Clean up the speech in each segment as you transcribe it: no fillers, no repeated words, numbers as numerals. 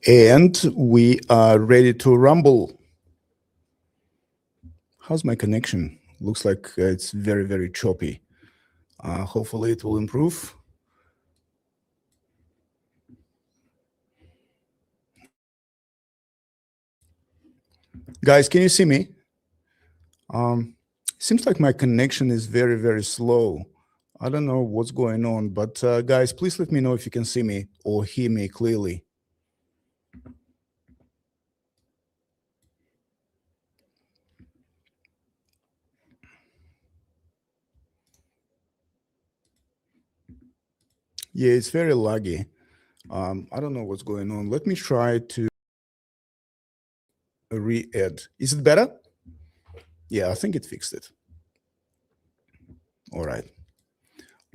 And we are ready to rumble. How's my connection? Looks like it's very, very choppy. Hopefully it will improve. Guys, can you see me? Seems like my connection is very, very slow. I don't know what's going on, but guys, please let me know if you can see me or hear me clearly. Yeah, it's very laggy. I don't know what's going on. Let me try to re-add. Is it better? Yeah, I think it fixed it. All right.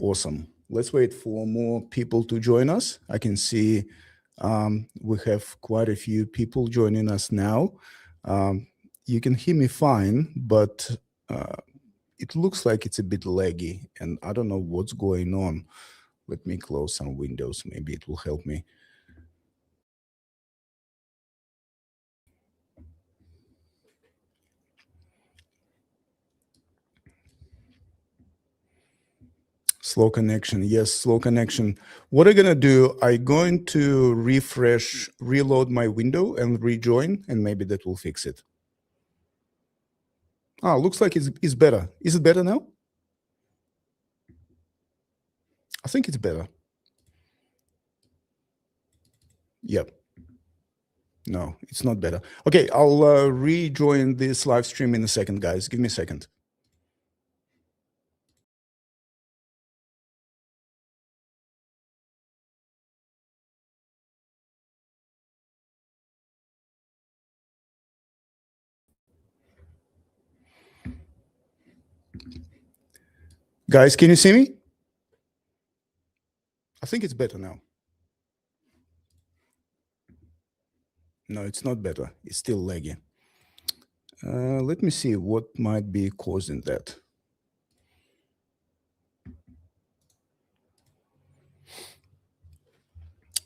Awesome. Let's wait for more people to join us. I can see we have quite a few people joining us now. You can hear me fine, but it looks like it's a bit laggy, and I don't know what's going on. Let me close some windows. Maybe it will help me. Slow connection. Yes, slow connection. What I'm going to do, I'm going to refresh, reload my window and rejoin, and maybe that will fix it. Ah, looks like it's better. Is it better now? I think it's better. Yep. No, it's not better. Okay, I'll rejoin this live stream in a second, guys. Give me a second. Guys, can you see me? I think it's better now. No, it's not better. It's still laggy. Let me see what might be causing that.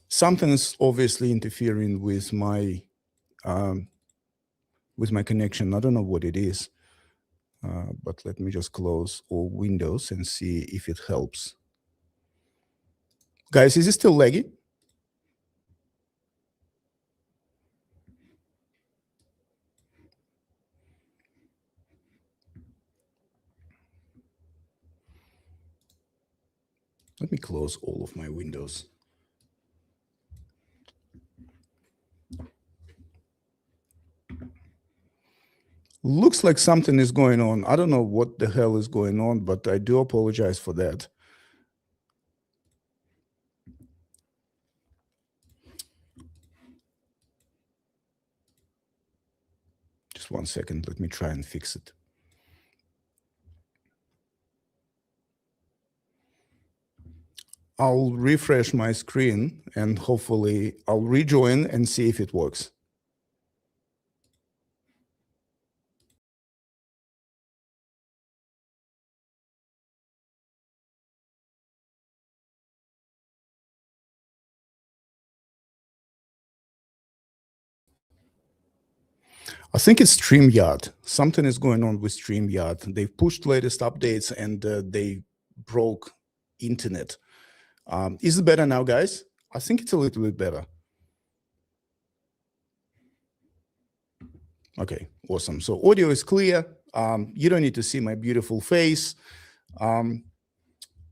Something is obviously interfering with my connection. I don't know what it is, but let me just close all windows and see if it helps. Guys, is it still laggy? Let me close all of my windows. Looks like something is going on. I don't know what the hell is going on, but I do apologize for that. Just 1 second. Let me try and fix it. I'll refresh my screen and hopefully I'll rejoin and see if it works. I think it's StreamYard. Something is going on with StreamYard. They've pushed latest updates and they broke internet. Is it better now, guys? I think it's a little bit better. Okay, awesome. So audio is clear. You don't need to see my beautiful face. I'm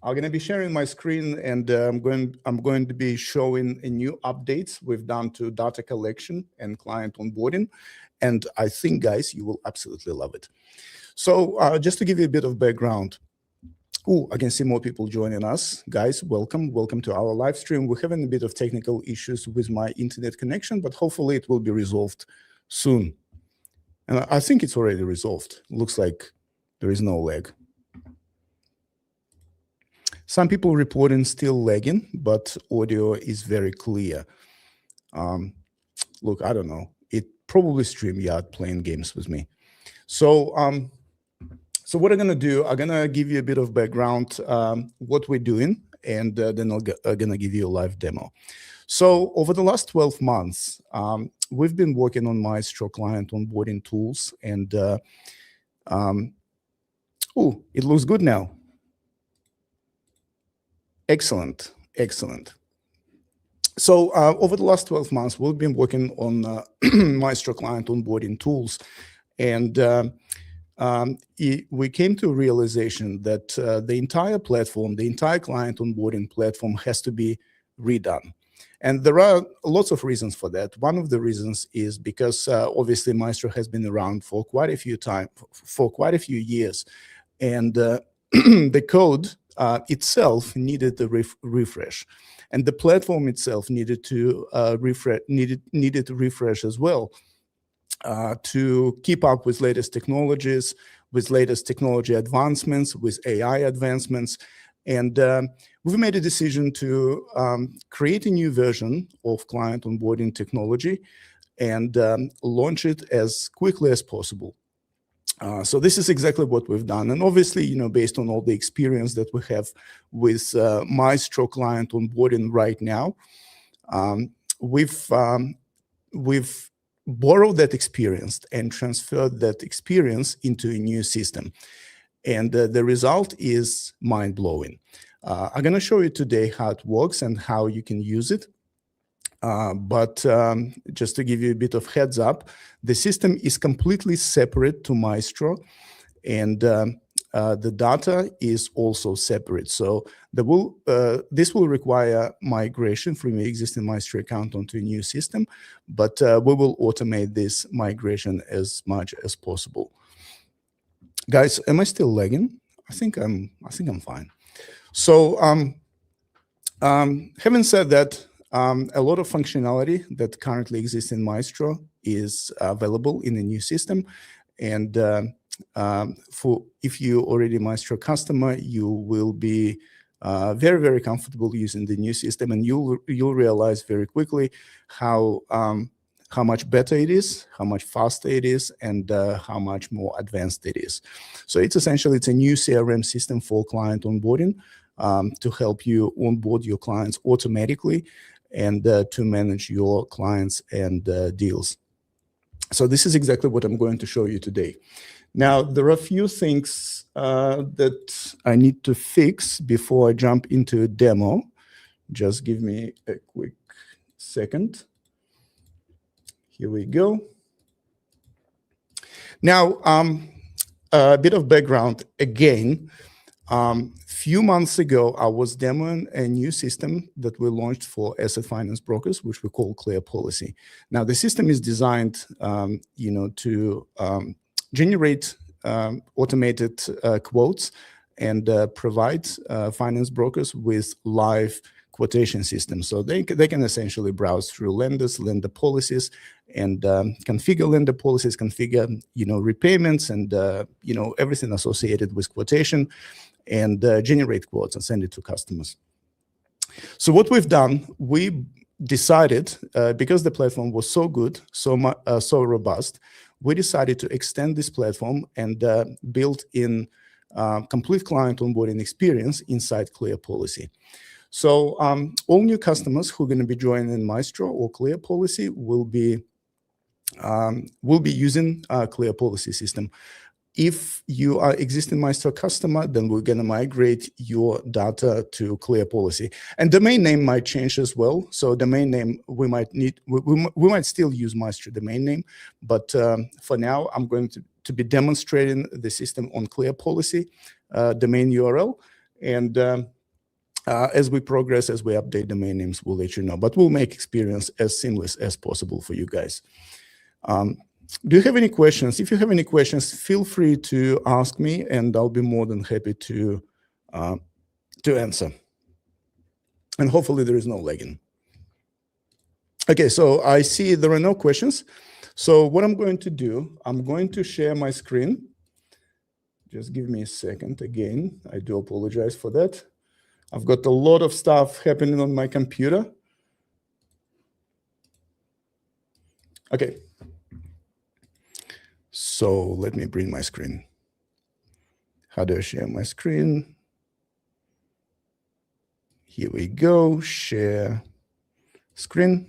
going to be sharing my screen, and I'm going to be showing a new updates we've done to data collection and client onboarding. And I think, guys, you will absolutely love it. So just to give you a bit of background. Oh, I can see more people joining us. Guys, welcome. Welcome to our live stream. We're having a bit of technical issues with my internet connection, but hopefully it will be resolved soon. And I think it's already resolved. Looks like there is no lag. Some people reporting still lagging, but audio is very clear. Look, I don't know. It probably StreamYard playing games with me. So what I'm going to do, I'm going to give you a bit of background, what we're doing. and then I'm gonna give you a live demo. So over the last 12 months, we've been working on Maestro client onboarding tools, and oh, it looks good now. Excellent, excellent. So over the last 12 months, we've been working on Maestro client onboarding tools, and we came to a realization that the entire platform, the entire client onboarding platform has to be redone. And there are lots of reasons for that. One of the reasons is because obviously Maestro has been around for quite a few years, and the code itself needed a refresh, and the platform itself needed to refresh as well, to keep up with latest technologies, with latest technology advancements, with AI advancements. And we've made a decision to create a new version of client onboarding technology and launch it as quickly as possible. So this is exactly what we've done. And obviously, based on all the experience that we have with Maestro client onboarding right now, we've borrowed that experience and transferred that experience into a new system. And the result is mind-blowing. I'm going to show you today how it works and how you can use it. But just to give you a bit of heads up, the system is completely separate to Maestro, and the data is also separate. So this will require migration from your existing Maestro account onto a new system, but we will automate this migration as much as possible. Guys, am I still lagging? I think I'm fine. So having said that, a lot of functionality that currently exists in Maestro is available in the new system, and if you already Maestro customer, you will be very, very comfortable using the new system, and you'll realize very quickly how much better it is, how much faster it is, and how much more advanced it is. So it's a new CRM system for client onboarding to help you onboard your clients automatically and to manage your clients and deals. So this is exactly what I'm going to show you today. Now, there are a few things that I need to fix before I jump into a demo. Just give me a quick second. Here we go. Now, a bit of background again. Few months ago, I was demoing a new system that we launched for asset finance brokers, which we call Clear Policy. Now, the system is designed, to generate automated quotes and provide finance brokers with live quotation system. So they can essentially browse through lender policies and configure lender policies, configure repayments and everything associated with quotation, and generate quotes and send it to customers. So what we've done, we decided, because the platform was so good, so robust, we decided to extend this platform and build in complete client onboarding experience inside Clear Policy. So all new customers who are going to be joining Maestro or Clear Policy will be using Clear Policy system. If you are existing Maestro customer, then we're going to migrate your data to Clear Policy. And domain name might change as well. So domain name, we might still use Maestro domain name, but for now, I'm going to be demonstrating the system on Clear Policy domain URL. And as we progress, as we update domain names, we'll let you know. But we'll make experience as seamless as possible for you guys. Do you have any questions? If you have any questions, feel free to ask me, and I'll be more than happy to answer. And hopefully there is no lagging. Okay, so I see there are no questions. So what I'm going to do, I'm going to share my screen. Just give me a second. Again, I do apologize for that. I've got a lot of stuff happening on my computer. Okay. So let me bring my screen. How do I share my screen? Here we go, share screen.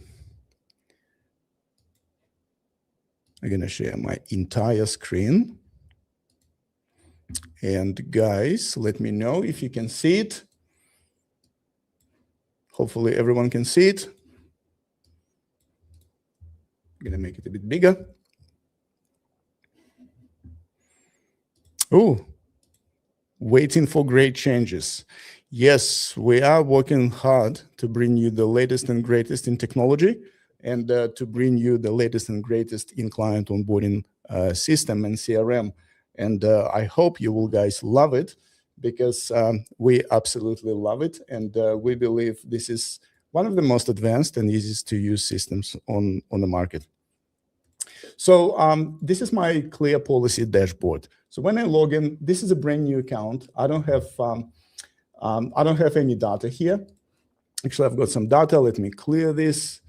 I'm gonna share my entire screen. And guys, let me know if you can see it. Hopefully everyone can see it. I'm gonna make it a bit bigger. Oh, waiting for great changes. Yes, we are working hard to bring you the latest and greatest in technology, and to bring you the latest and greatest in client onboarding system and CRM. And I hope you will guys love it, because we absolutely love it. And we believe this is one of the most advanced and easiest to use systems on the market. So this is my clear policy dashboard. So when I log in, this is a brand new account. I don't have any data here. Actually, I've got some data. Let me clear this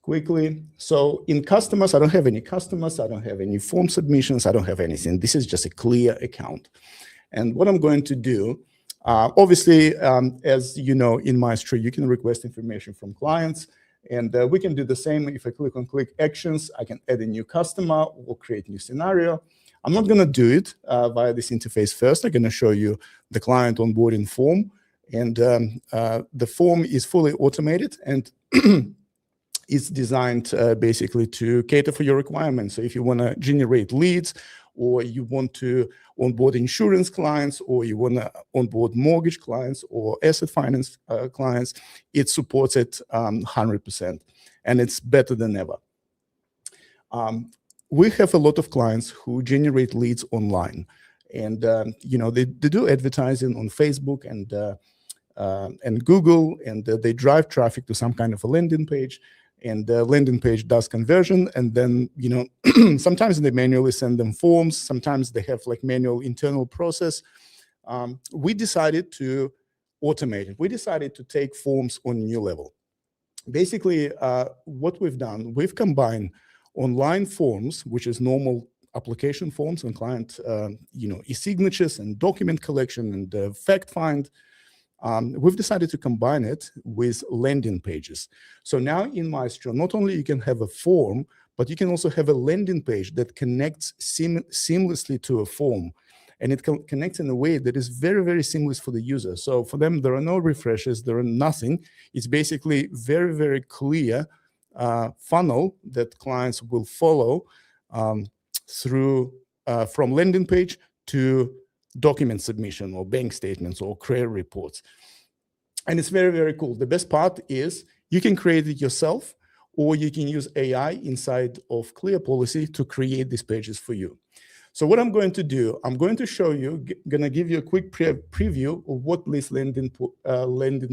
quickly. So in customers, I don't have any customers. I don't have any form submissions. I don't have anything. This is just a clear account. And what I'm going to do, obviously, as you know, in Maestro, you can request information from clients. And we can do the same. If I click on click actions, I can add a new customer or create new scenario. I'm not going to do it via this interface first. I'm going to show you the client onboarding form. And the form is fully automated, and it's designed basically to cater for your requirements. So if you want to generate leads, or you want to onboard insurance clients, or you want to onboard mortgage clients or asset finance clients, it supports it 100%, and it's better than ever. We have a lot of clients who generate leads online, and you know, they do advertising on Facebook and Google, and they drive traffic to some kind of a landing page. And the landing page does conversion, and then, you know, sometimes they manually send them forms. Sometimes they have like manual internal process. We decided to automate it. We decided to take forms on a new level. Basically, what we've done, we've combined online forms, which is normal application forms and client, you know, e-signatures and document collection and fact find. We've decided to combine it with landing pages. So now in Maestro, not only you can have a form, but you can also have a landing page that connects seamlessly to a form. And it connects in a way that is very, very seamless for the user. So for them, there are no refreshes, there are nothing. It's basically very, very clear funnel that clients will follow through from landing page to document submission or bank statements or credit reports. And it's very, very cool. The best part is you can create it yourself, or you can use AI inside of Clear Policy to create these pages for you. So what I'm going to do, I'm going to show you, going to give you a quick preview of what this landing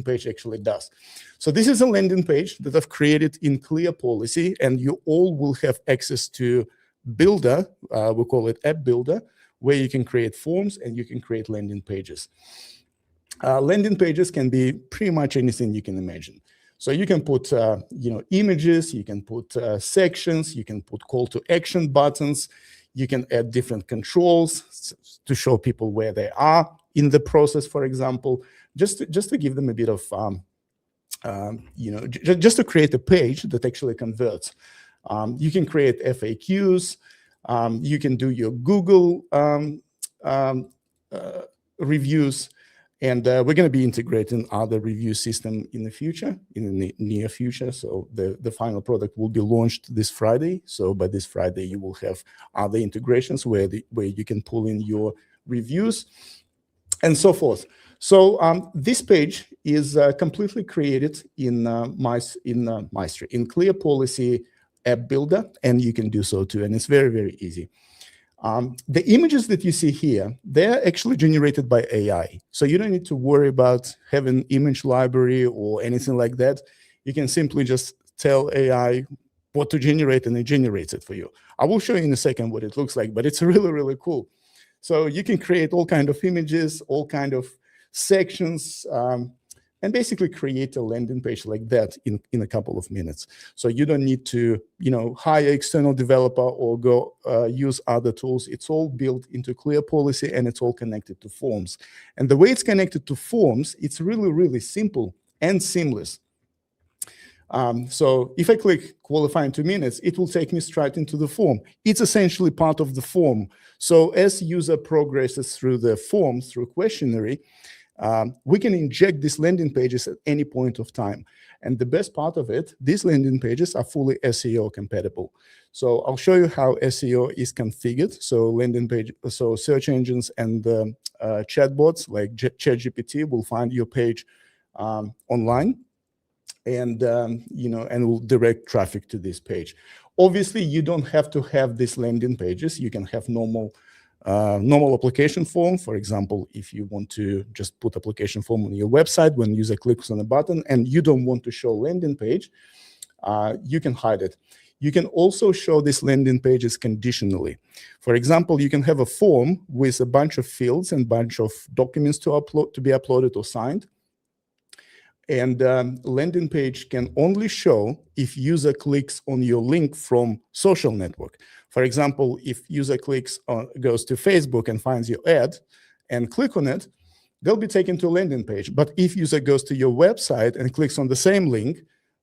page actually does. So this is a landing page that I've created in Clear Policy, and you all will have access to Builder, we call it App Builder, where you can create forms and you can create landing pages. Landing pages can be pretty much anything you can imagine. So you can put you know, images, you can put sections, you can put call to action buttons, you can add different controls to show people where they are in the process, for example, just to give them a bit of, you know, just to create a page that actually converts. You can create FAQs. You can do your Google reviews, and we're going to be integrating other review system in the future, in the near future. So the final product will be launched this Friday. So by this Friday, you will have other integrations where you can pull in your reviews and so forth. So this page is completely created in Maestro, in Clear Policy App Builder, and you can do so too, and it's very, very easy. The images that you see here, they're actually generated by AI. So you don't need to worry about having image library or anything like that. You can simply just tell AI what to generate, and it generates it for you. I will show you in a second what it looks like, but it's really, really cool. So you can create all kinds of images, all kinds of sections, and basically create a landing page like that in a couple of minutes. So you don't need to, hire external developer or go use other tools. It's all built into Clear Policy, and it's all connected to forms. And the way it's connected to forms, it's really, really simple and seamless. So if I click qualify in 2 minutes, it will take me straight into the form. It's essentially part of the form. So as user progresses through the form, through questionnaire, we can inject these landing pages at any point of time. And the best part of it, these landing pages are fully SEO compatible. So I'll show you how SEO is configured. So landing page, so search engines and chatbots like ChatGPT will find your page online, and and will direct traffic to this page. Obviously, you don't have to have these landing pages. You can have normal application form. For example, if you want to just put application form on your website, when user clicks on a button and you don't want to show landing page, you can hide it. You can also show these landing pages conditionally. For example, you can have a form with a bunch of fields and bunch of documents to be uploaded or signed. And landing page can only show if user clicks on your link from social network. For example, if user goes to Facebook and finds your ad and click on it, they'll be taken to a landing page. But if user goes to your website and clicks on the same link,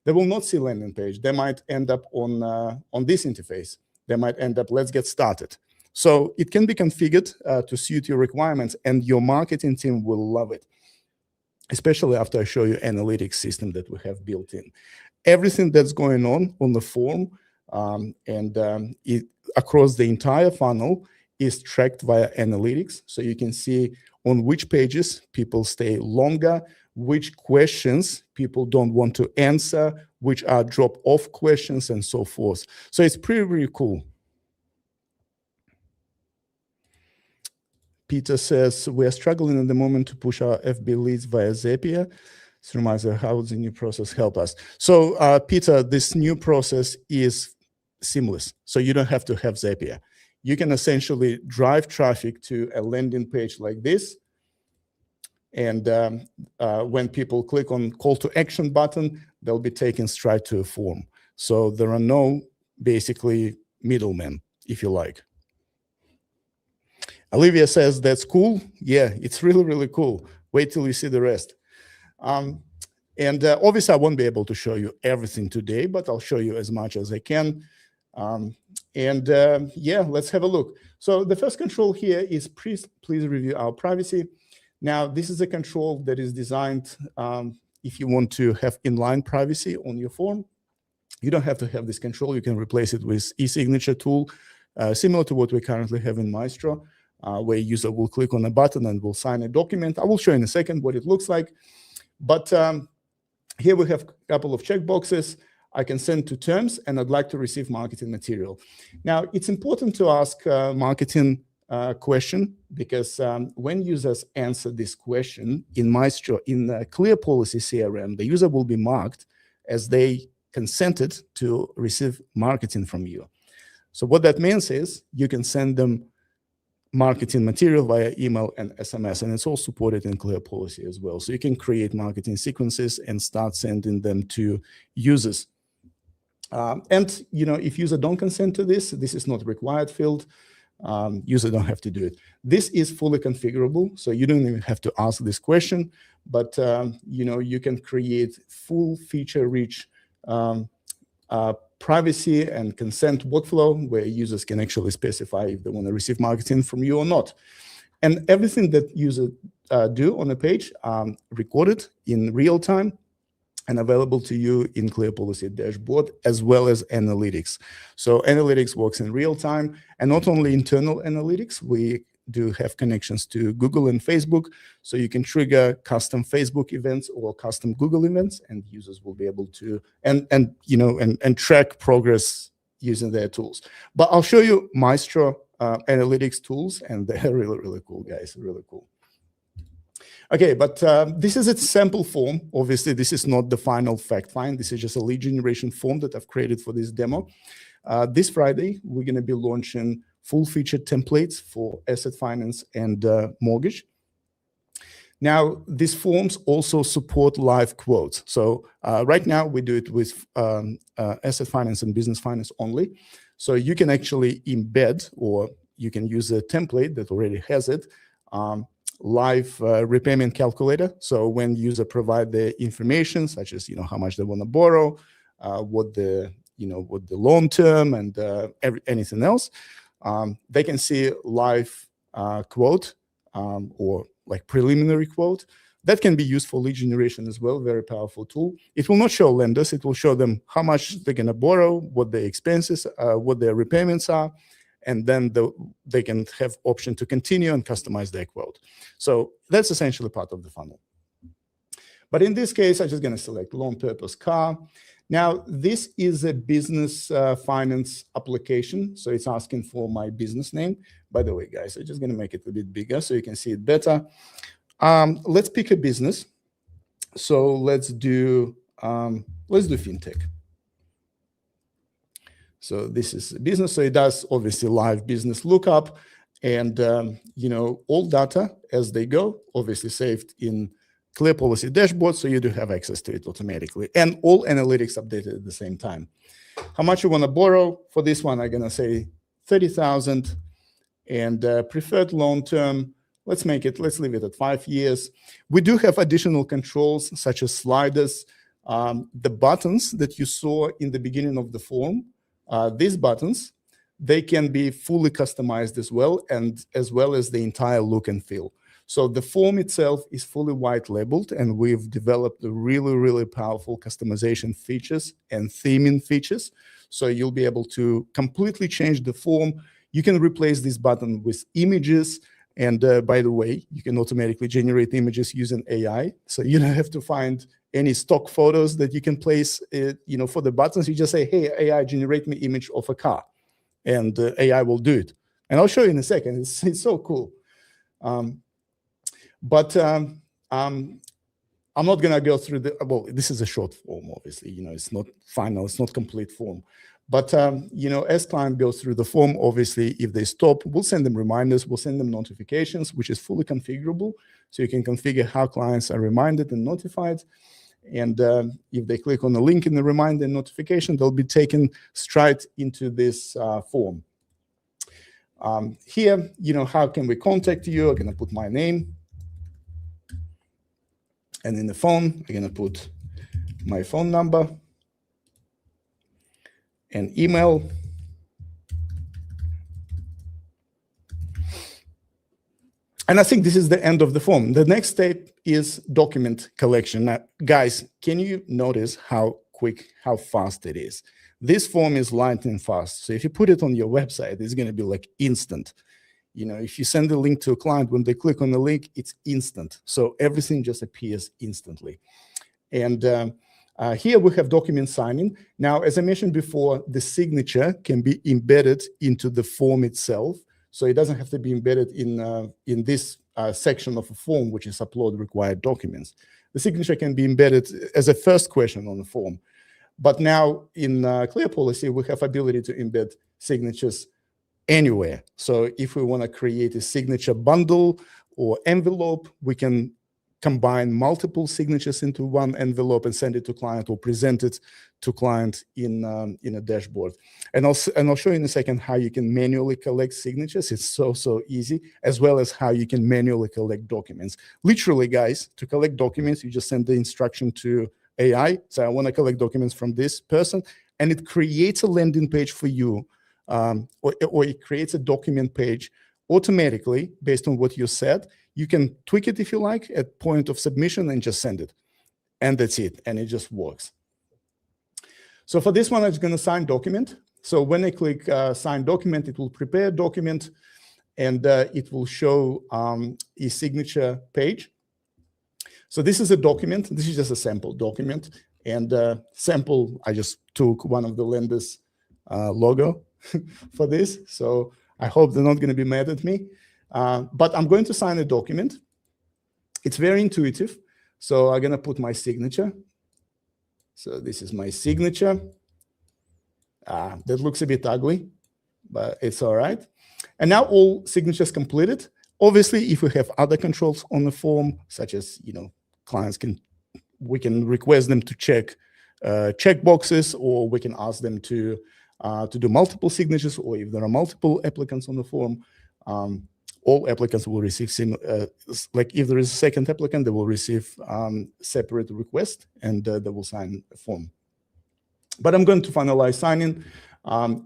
they will not see landing page. They might end up on this interface. They might end up, let's get started. So it can be configured to suit your requirements, and your marketing team will love it, especially after I show you analytics system that we have built in. Everything that's going on the form across the entire funnel is tracked via analytics. So you can see on which pages people stay longer, which questions people don't want to answer, which are drop-off questions, and so forth. So it's pretty, really cool. Peter says, we are struggling at the moment to push our FB leads via Zapier. So how does the new process help us? So Peter, this new process is seamless. So you don't have to have Zapier. You can essentially drive traffic to a landing page like this. And when people click on call to action button, they'll be taken straight to a form. So there are no basically middlemen, if you like. Olivia says, that's cool. Yeah, it's really, really cool. Wait till you see the rest. Obviously, I won't be able to show you everything today, but I'll show you as much as I can. Yeah, let's have a look. So the first control here is please review our privacy. Now, this is a control that is designed if you want to have inline privacy on your form. You don't have to have this control. You can replace it with e-signature tool, similar to what we currently have in Maestro, where a user will click on a button and will sign a document. I will show in a second what it looks like. But here we have a couple of checkboxes. I can send to terms, and I'd like to receive marketing material. Now, it's important to ask marketing question, because when users answer this question in Maestro, in the Clear Policy CRM, the user will be marked as they consented to receive marketing from you. So what that means is you can send them marketing material via email and SMS, and it's all supported in Clear Policy as well. So you can create marketing sequences and start sending them to users. If user don't consent to this, this is not required field. User don't have to do it. This is fully configurable, so you don't even have to ask this question, but you can create full feature-rich privacy and consent workflow where users can actually specify if they want to receive marketing from you or not. And everything that users do on a page recorded in real time and available to you in Clear Policy dashboard, as well as analytics. So analytics works in real time, and not only internal analytics, we do have connections to Google and Facebook, so you can trigger custom Facebook events or custom Google events, and users will be able to and track progress using their tools. But I'll show you Maestro analytics tools, and they're really, really cool, guys, really cool. Okay, but this is its sample form. Obviously, this is not the final fact find. This is just a lead generation form that I've created for this demo. This Friday, we're going to be launching full-featured templates for asset finance and mortgage. Now, these forms also support live quotes. So right now we do it with asset finance and business finance only. So you can actually embed, or you can use a template that already has it, live repayment calculator. So when user provide the information, such as how much they want to borrow, what the loan term, and anything else, they can see live quote or like preliminary quote. That can be used for lead generation as well. Very powerful tool. It will not show lenders. It will show them how much they're going to borrow, what their expenses, what their repayments are, and then they can have option to continue and customize their quote. So that's essentially part of the funnel. But in this case, I'm just going to select loan purpose car. Now, this is a business finance application, so it's asking for my business name. By the way, guys, I'm just going to make it a bit bigger so you can see it better. Let's pick a business. So let's do fintech. So this is a business, so it does obviously live business lookup, and all data as they go, obviously saved in Clear Policy dashboard, so you do have access to it automatically, and all analytics updated at the same time. How much you want to borrow? For this one, I'm going to say 30,000, and preferred loan term, let's leave it at 5 years. We do have additional controls such as sliders. The buttons that you saw in the beginning of the form, these buttons, they can be fully customized as well, and as well as the entire look and feel. So the form itself is fully white labeled, and we've developed really, really powerful customization features and theming features. So you'll be able to completely change the form. You can replace this button with images. And by the way, you can automatically generate images using AI. So you don't have to find any stock photos that you can place, for the buttons. You just say, hey, AI, generate me image of a car. And AI will do it. And I'll show you in a second. It's so cool. But I'm not going to go through this is a short form, obviously. It's not final, it's not complete form. But, as client goes through the form, obviously, if they stop, we'll send them reminders, we'll send them notifications, which is fully configurable. So you can configure how clients are reminded and notified. And if they click on the link in the reminder and notification, they'll be taken straight into this form. Here, how can we contact you? I'm going to put my name. And in the phone, I'm going to put my phone number and email. And I think this is the end of the form. The next step is document collection. Now, guys, can you notice how quick, how fast it is? This form is lightning fast. So if you put it on your website, it's going to be like instant. If you send a link to a client, when they click on the link, it's instant. So everything just appears instantly. And here we have document signing. Now, as I mentioned before, the signature can be embedded into the form itself. So it doesn't have to be embedded in this section of a form, which is upload required documents. The signature can be embedded as a first question on the form. But now in Clear Policy, we have ability to embed signatures anywhere. So if we want to create a signature bundle or envelope, we can combine multiple signatures into one envelope and send it to client, or present it to client in a dashboard. And I'll show you in a second how you can manually collect signatures. It's so easy, as well as how you can manually collect documents. Literally, guys, to collect documents, you just send the instruction to AI. So I want to collect documents from this person, and it creates a landing page for you. Or it creates a document page automatically based on what you said. You can tweak it if you like at point of submission and just send it. And that's it. And it just works. So for this one, I'm just going to sign document. So when I click sign document, it will prepare a document, and it will show a signature page. So this is a document. This is just a sample document. And sample, I just took one of the lenders' logo for this. So I hope they're not going to be mad at me. But I'm going to sign a document. It's very intuitive. So I'm going to put my signature. So this is my signature. That looks a bit ugly, but it's all right. And now all signatures completed. Obviously, if we have other controls on the form, such as, we can request them to check checkboxes, or we can ask them to do multiple signatures, or if there are multiple applicants on the form, all applicants will receive like if there is a second applicant, they will receive separate request, and they will sign a form. But I'm going to finalize signing.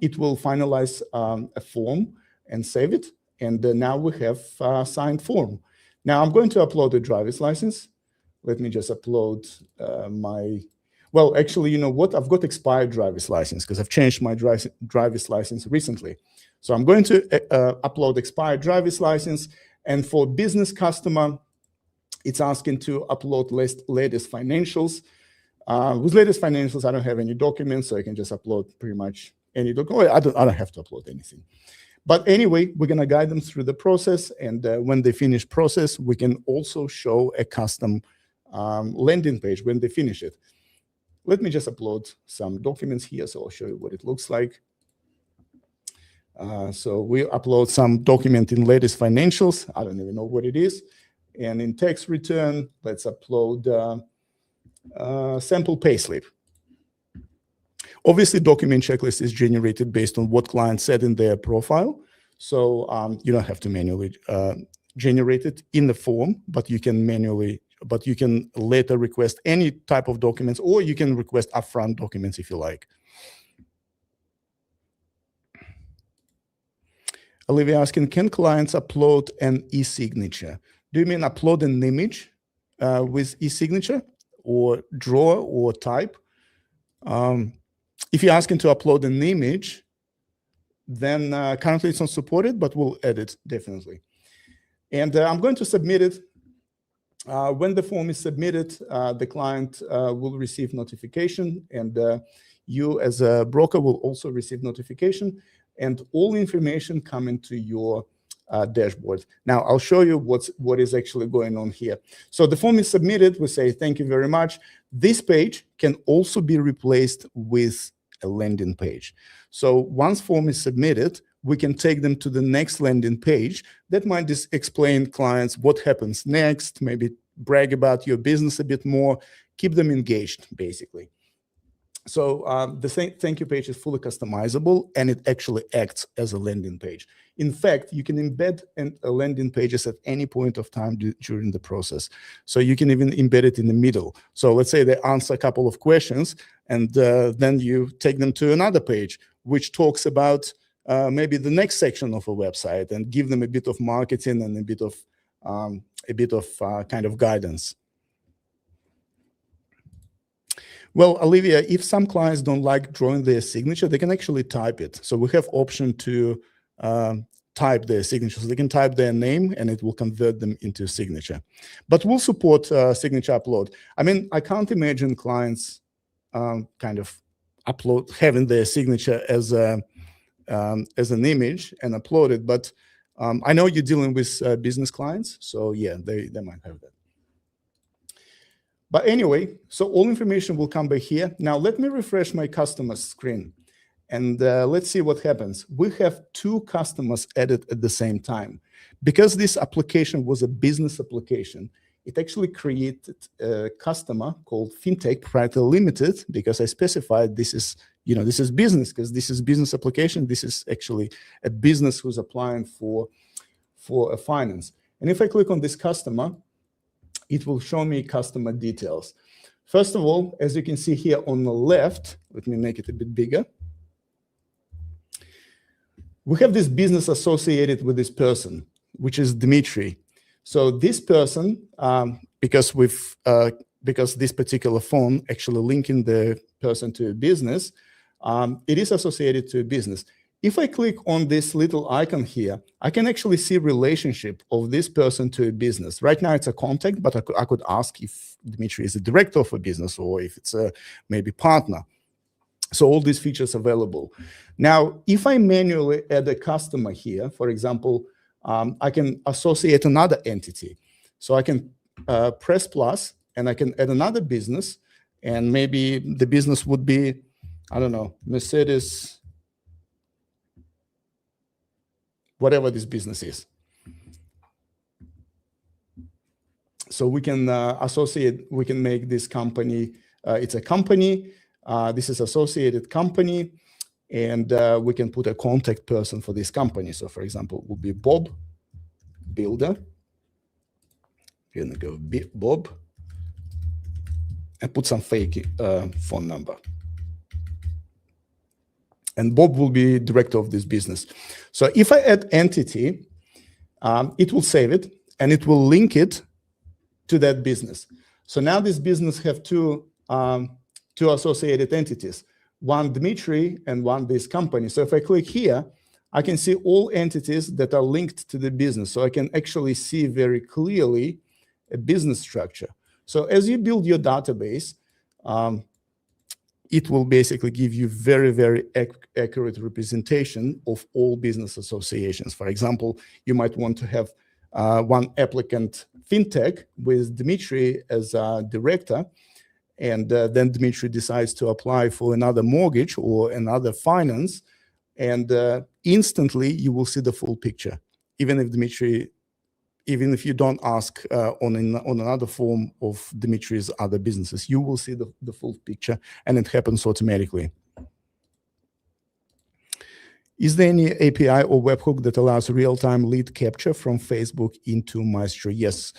It will finalize a form and save it, and now we have a signed form. Now I'm going to upload a driver's license. Let me just upload well, actually, you know what? I've got expired driver's license because I've changed my driver's license recently. So I'm going to upload expired driver's license. And for business customer, it's asking to upload latest financials. With latest financials, I don't have any documents, so I can just upload pretty much any document. I don't have to upload anything. But anyway, we're going to guide them through the process. And when they finish process, we can also show a custom landing page when they finish it. Let me just upload some documents here, so I'll show you what it looks like. So we upload some document in latest financials. I don't even know what it is. And in tax return, let's upload sample payslip. Obviously, document checklist is generated based on what client said in their profile. So you don't have to manually generate it in the form, but you can later request any type of documents, or you can request upfront documents if you like. Olivia asking, can clients upload an e-signature? Do you mean upload an image with e-signature, or draw or type? If you're asking to upload an image, then currently it's not supported, but we'll add it definitely. And I'm going to submit it. When the form is submitted, the client will receive notification, and you as a broker will also receive notification, and all information come into your dashboard. Now, I'll show you what is actually going on here. So the form is submitted. We say, thank you very much. This page can also be replaced with a landing page. So once form is submitted, we can take them to the next landing page that might just explain clients what happens next, maybe brag about your business a bit more, keep them engaged, basically. So the thank you page is fully customizable, and it actually acts as a landing page. In fact, you can embed landing pages at any point of time during the process. So you can even embed it in the middle. So let's say they answer a couple of questions, and then you take them to another page, which talks about maybe the next section of a website, and give them a bit of marketing and a bit of kind of guidance. Well, Olivia, if some clients don't like drawing their signature, they can actually type it. So we have option to type their signature. So they can type their name, and it will convert them into signature. But we'll support signature upload. I mean, I can't imagine clients kind of having their signature as an image and upload it. But I know you're dealing with business clients, so yeah, they might have that. But anyway, so all information will come back here. Now let me refresh my customer screen, and let's see what happens. We have 2 customers added at the same time. Because this application was a business application, it actually created a customer called FinTech Proprietary Limited, because I specified this is business, because this is business application. This is actually a business who's applying for a finance. And if I click on this customer, it will show me customer details. First of all, as you can see here on the left, let me make it a bit bigger. We have this business associated with this person, which is Dmitry. So this person, because this particular phone actually linking the person to a business, it is associated to a business. If I click on this little icon here, I can actually see relationship of this person to a business. Right now it's a contact, but I could ask if Dmitry is a director of a business, or if it's a maybe partner. So all these features available. Now, if I manually add a customer here, for example, I can associate another entity. So I can press plus, and I can add another business, and maybe the business would be, I don't know, Mercedes, whatever this business is. So we can associate, we can make this company, it's a company, this is associated company, and we can put a contact person for this company. So for example, it would be Bob, builder. We're gonna go Bob, and put some fake phone number. And Bob will be director of this business. So if I add entity, it will save it, and it will link it to that business. So now this business have two associated entities, one Dmitry and one this company. So if I click here, I can see all entities that are linked to the business. So I can actually see very clearly a business structure. So as you build your database, it will basically give you very, very accurate representation of all business associations. For example, you might want to have one applicant fintech with Dmitry as a director, and then Dmitry decides to apply for another mortgage or another finance, and instantly you will see the full picture. Even if you don't ask on another form of Dmitry's other businesses, you will see the full picture, and it happens automatically. Is there any API or webhook that allows real-time lead capture from Facebook into Maestro? Yes.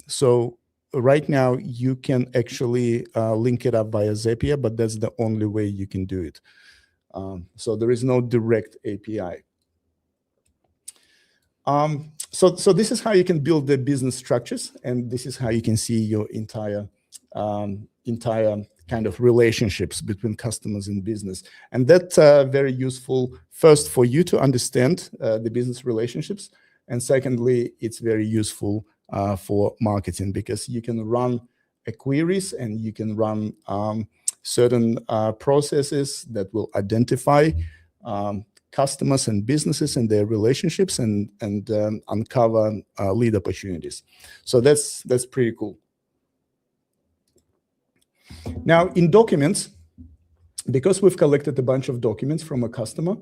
So right now you can actually link it up via Zapier, but that's the only way you can do it. So there is no direct API. So this is how you can build the business structures, and this is how you can see your entire kind of relationships between customers and business. And that's very useful, first, for you to understand the business relationships, and secondly, it's very useful for marketing, because you can run queries and you can run certain processes that will identify customers and businesses and their relationships, and uncover lead opportunities. So that's pretty cool. Now in documents, because we've collected a bunch of documents from a customer,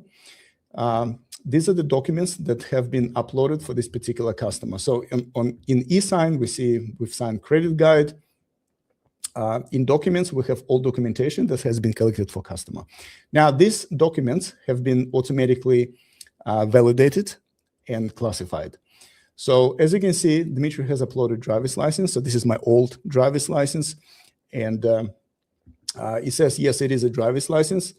these are the documents that have been uploaded for this particular customer. So in eSign, we've signed credit guide. In documents, we have all documentation that has been collected for customer. Now, these documents have been automatically validated and classified. So as you can see, Dmitry has uploaded driver's license. So this is my old driver's license. And it says, yes, it is a driver's license,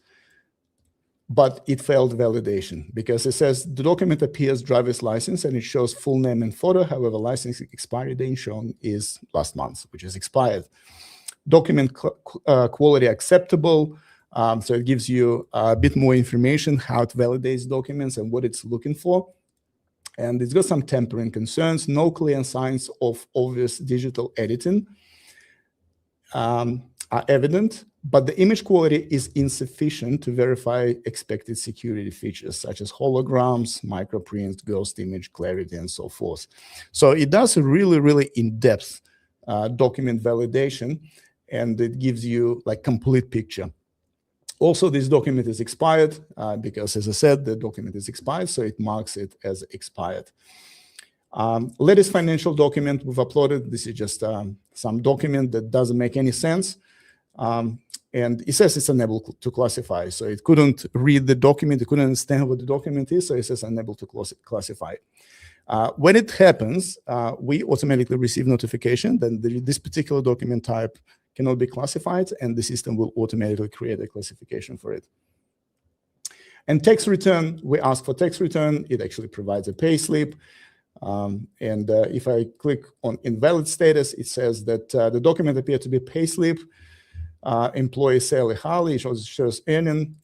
but it failed validation because it says the document appears driver's license and it shows full name and photo. However, license expiry date shown is last month, which is expired. Document quality acceptable. So it gives you a bit more information how it validates documents and what it's looking for. And it's got some tampering concerns, no clear signs of obvious digital editing are evident, but the image quality is insufficient to verify expected security features such as holograms, microprints, ghost image, clarity, and so forth. So it does a really, really in-depth document validation, and it gives you like complete picture. Also, this document is expired because, as I said, the document is expired, so it marks it as expired. Latest financial document we've uploaded. This is just some document that doesn't make any sense. And it says it's unable to classify. So it couldn't read the document. It couldn't understand what the document is. So it says unable to classify. When it happens, we automatically receive notification that this particular document type cannot be classified, and the system will automatically create a classification for it. And tax return, we ask for tax return. It actually provides a pay slip. If I click on invalid status, it says that the document appeared to be pay slip. Employee salary hourly shows earning,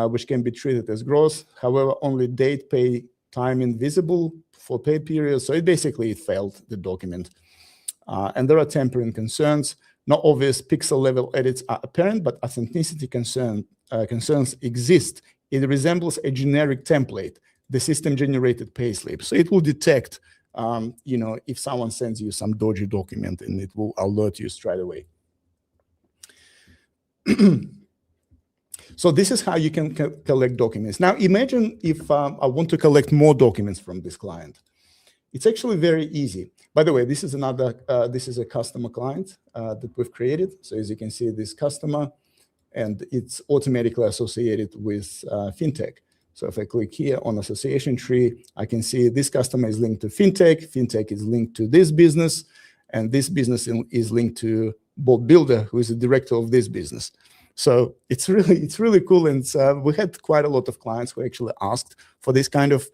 which can be treated as gross. However, only date, pay, time invisible for pay period. So it failed the document. And there are tampering concerns. No obvious pixel level edits are apparent, but authenticity concerns exist. It resembles a generic template, the system generated payslip. So it will detect, if someone sends you some dodgy document, and it will alert you straight away. So this is how you can collect documents. Now imagine if I want to collect more documents from this client. It's actually very easy. By the way, this is this is a customer client that we've created. So as you can see, this customer, and it's automatically associated with fintech. So if I click here on association tree, I can see this customer is linked to fintech, fintech is linked to this business, and this business is linked to Bob Builder, who is the director of this business. So it's really cool, and we had quite a lot of clients who actually asked for this kind of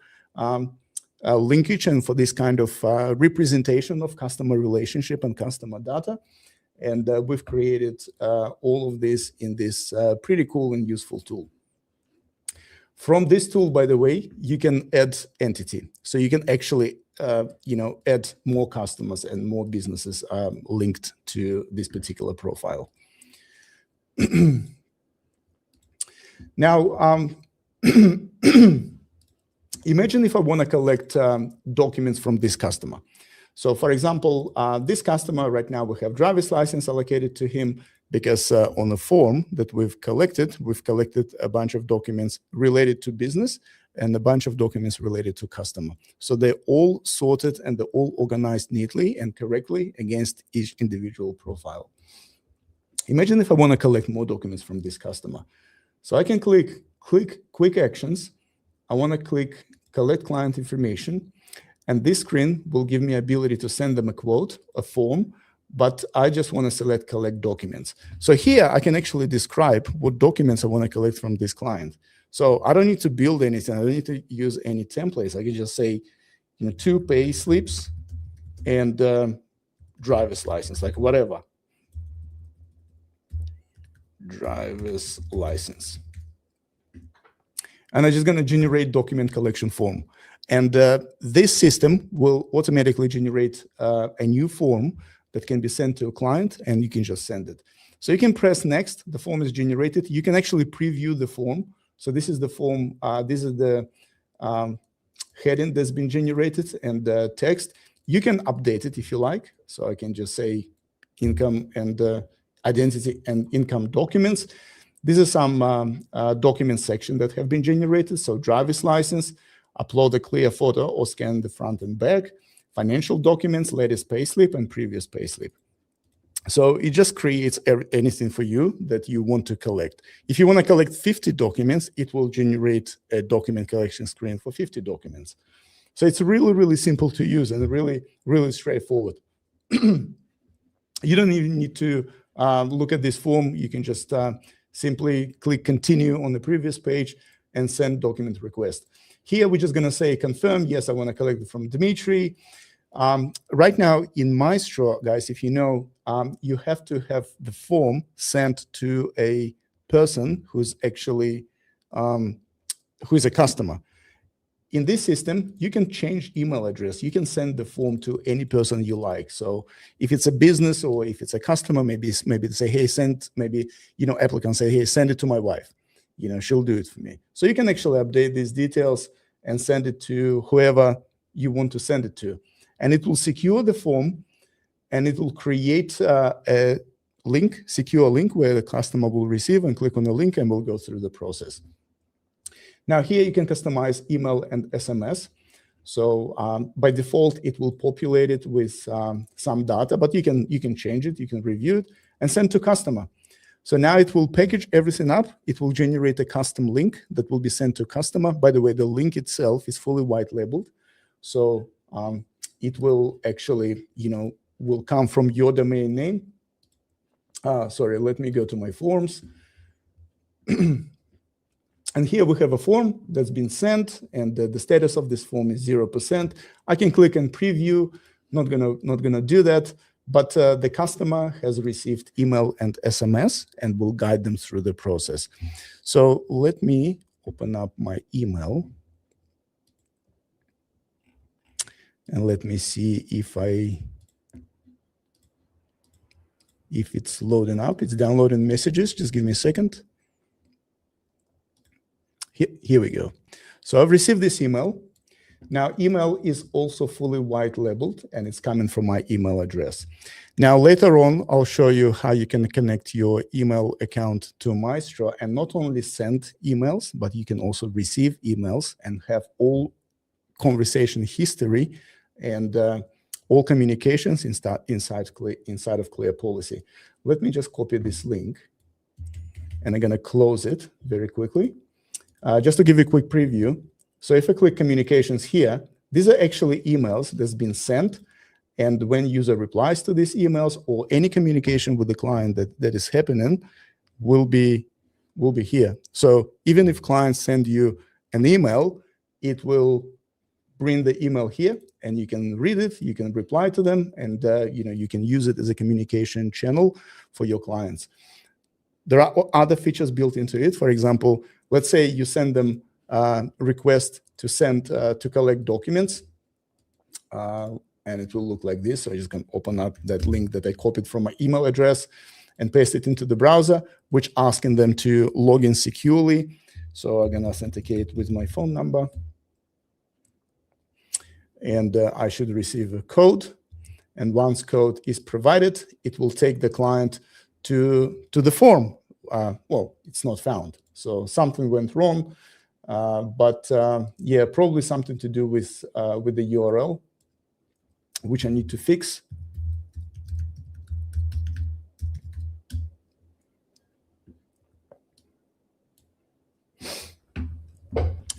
linkage and for this kind of representation of customer relationship and customer data. And we've created all of this in this pretty cool and useful tool. From this tool, by the way, you can add entity. So you can actually add more customers and more businesses linked to this particular profile. Now, imagine if I want to collect documents from this customer. So for example, this customer right now, we have driver's license allocated to him because on the form that we've collected a bunch of documents related to business and a bunch of documents related to customer. So they're all sorted and they're all organized neatly and correctly against each individual profile. Imagine if I want to collect more documents from this customer. So I can click quick actions. I want to click collect client information. And this screen will give me ability to send them a quote, a form, but I just want to select collect documents. So here I can actually describe what documents I want to collect from this client. So I don't need to build anything. I don't need to use any templates. I can just say, 2 pay slips and driver's license, like whatever. Driver's license. And I'm just going to generate document collection form. And this system will automatically generate a new form that can be sent to a client, and you can just send it. So you can press next, the form is generated. You can actually preview the form. So this is the form, this is the heading that's been generated and the text. You can update it if you like. So I can just say income and identity and income documents. This is some document section that have been generated. So driver's license, upload a clear photo or scan the front and back, financial documents, latest payslip and previous payslip. So it just creates anything for you that you want to collect. If you want to collect 50 documents, it will generate a document collection screen for 50 documents. So it's really, really simple to use and really, really straightforward. You don't even need to look at this form. You can just simply click continue on the previous page and send document request. Here, we're just going to say confirm. Yes, I want to collect it from Dmitry. Right now in Maestro, guys, if you know, you have to have the form sent to a person who's actually, who is a customer. In this system, you can change email address. You can send the form to any person you like. So if it's a business or if it's a customer, maybe they say, hey, applicant say, hey, send it to my wife. She'll do it for me. So you can actually update these details and send it to whoever you want to send it to. And it will secure the form, and it will create a link, secure link where the customer will receive and click on the link and will go through the process. Now here you can customize email and SMS. So by default, it will populate it with some data, but you can change it, you can review it and send to customer. So now it will package everything up. It will generate a custom link that will be sent to customer. By the way, the link itself is fully white labeled. So it will actually, will come from your domain name. Sorry, let me go to my forms. And here we have a form that's been sent, and the status of this form is 0%. I can click and preview. Not gonna do that, but the customer has received email and SMS, and will guide them through the process. So let me open up my email, and let me see if it's loading up. It's downloading messages. Just give me a second. Here we go. So I've received this email. Now, email is also fully white labeled, and it's coming from my email address. Now, later on, I'll show you how you can connect your email account to Maestro and not only send emails, but you can also receive emails and have all conversation history and all communications inside of Clear Policy. Let me just copy this link, and I'm going to close it very quickly. Just to give you a quick preview. So if I click communications here, these are actually emails that's been sent. And when user replies to these emails or any communication with the client that is happening will be here. So even if clients send you an email, it will bring the email here, and you can read it, you can reply to them, and you can use it as a communication channel for your clients. There are other features built into it. For example, let's say you send them a request to send to collect documents, and it will look like this. So I just can open up that link that I copied from my email address and paste it into the browser, which asking them to log in securely. So I'm gonna authenticate with my phone number, and I should receive a code. And once code is provided, it will take the client to the form. Well, it's not found, so something went wrong. But yeah, probably something to do with the URL, which I need to fix.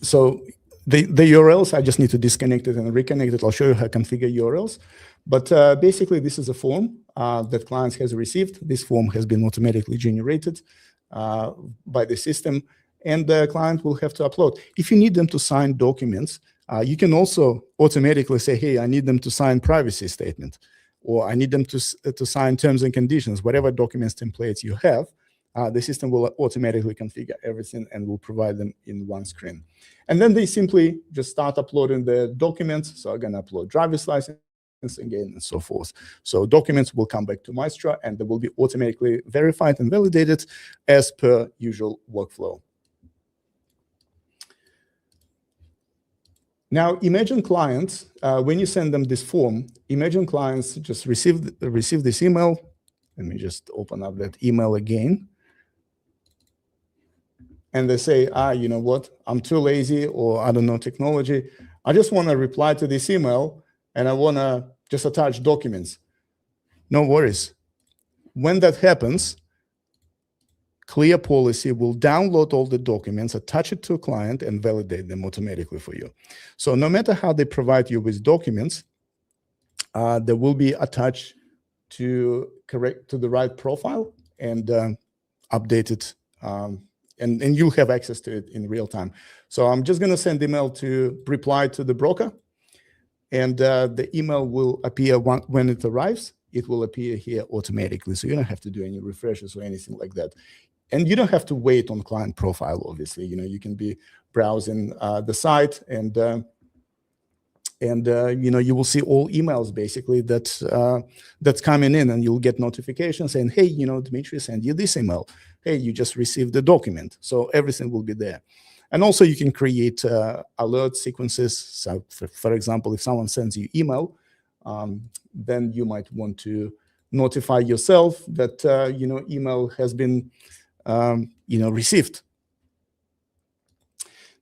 So the URLs, I just need to disconnect it and reconnect it. I'll show you how to configure URLs. But basically, this is a form that clients has received. This form has been automatically generated by the system, and the client will have to upload. If you need them to sign documents, you can also automatically say, hey, I need them to sign privacy statement, or I need them to sign terms and conditions. Whatever documents templates you have, the system will automatically configure everything and will provide them in one screen. And then they simply just start uploading the documents. So I'm going to upload driver's license again and so forth. So documents will come back to Maestro, and they will be automatically verified and validated as per usual workflow. Now, imagine clients, when you send them this form, imagine clients just receive this email. Let me just open up that email again. And they say, you know what, I'm too lazy, or I don't know technology. I just want to reply to this email, and I want to just attach documents. No worries. When that happens, Clear Policy will download all the documents, attach it to a client, and validate them automatically for you. So no matter how they provide you with documents, they will be attached to the right profile and updated, and you'll have access to it in real time. So I'm just going to send email to reply to the broker, and the email will appear when it arrives. It will appear here automatically, so you don't have to do any refreshes or anything like that. And you don't have to wait on client profile, obviously. You can be browsing the site, and you will see all emails basically that's coming in, and you'll get notifications saying, hey, Dmitry sent you this email. Hey, you just received the document. So everything will be there. And also you can create alert sequences. So for example, if someone sends you email, then you might want to notify yourself that email has been received.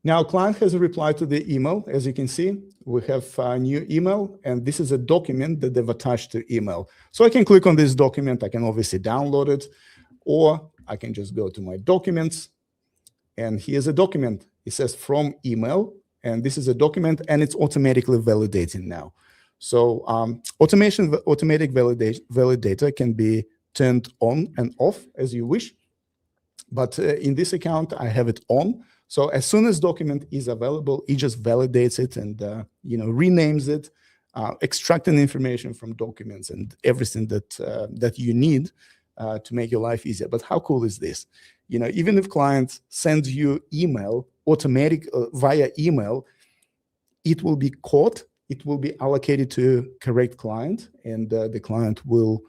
Now, client has replied to the email. As you can see, we have a new email, and this is a document that they've attached to email. So I can click on this document. I can obviously download it, or I can just go to my documents, and here's a document. It says from email, and this is a document, and it's automatically validating now. So automatic validator can be turned on and off as you wish. But in this account, I have it on. So as soon as document is available, it just validates it and renames it, extracting information from documents and everything that you need to make your life easier. But how cool is this? Even if client sends you email via email, it will be caught. It will be allocated to correct client, and the client will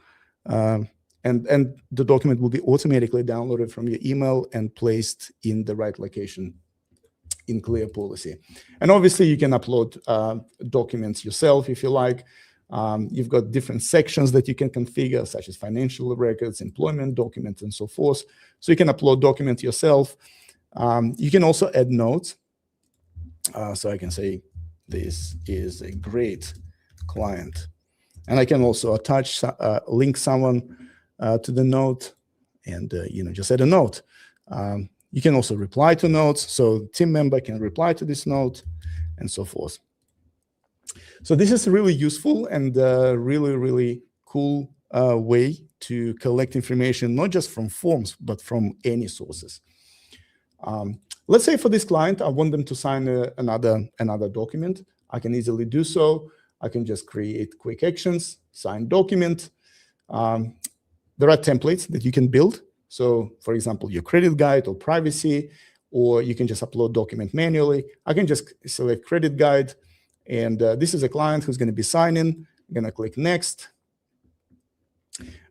and the document will be automatically downloaded from your email and placed in the right location in Clear Policy. And obviously, you can upload documents yourself if you like. You've got different sections that you can configure, such as financial records, employment documents, and so forth. So you can upload documents yourself. You can also add notes. So I can say, this is a great client. And I can also attach, link someone to the note and, just add a note. You can also reply to notes. So team member can reply to this note and so forth. So this is really useful and really, really cool way to collect information, not just from forms, but from any sources. Let's say for this client, I want them to sign another document. I can easily do so. I can just create quick actions, sign document. There are templates that you can build. So for example, your credit guide or privacy, or you can just upload document manually. I can just select credit guide. And this is a client who's going to be signing. I'm going to click next.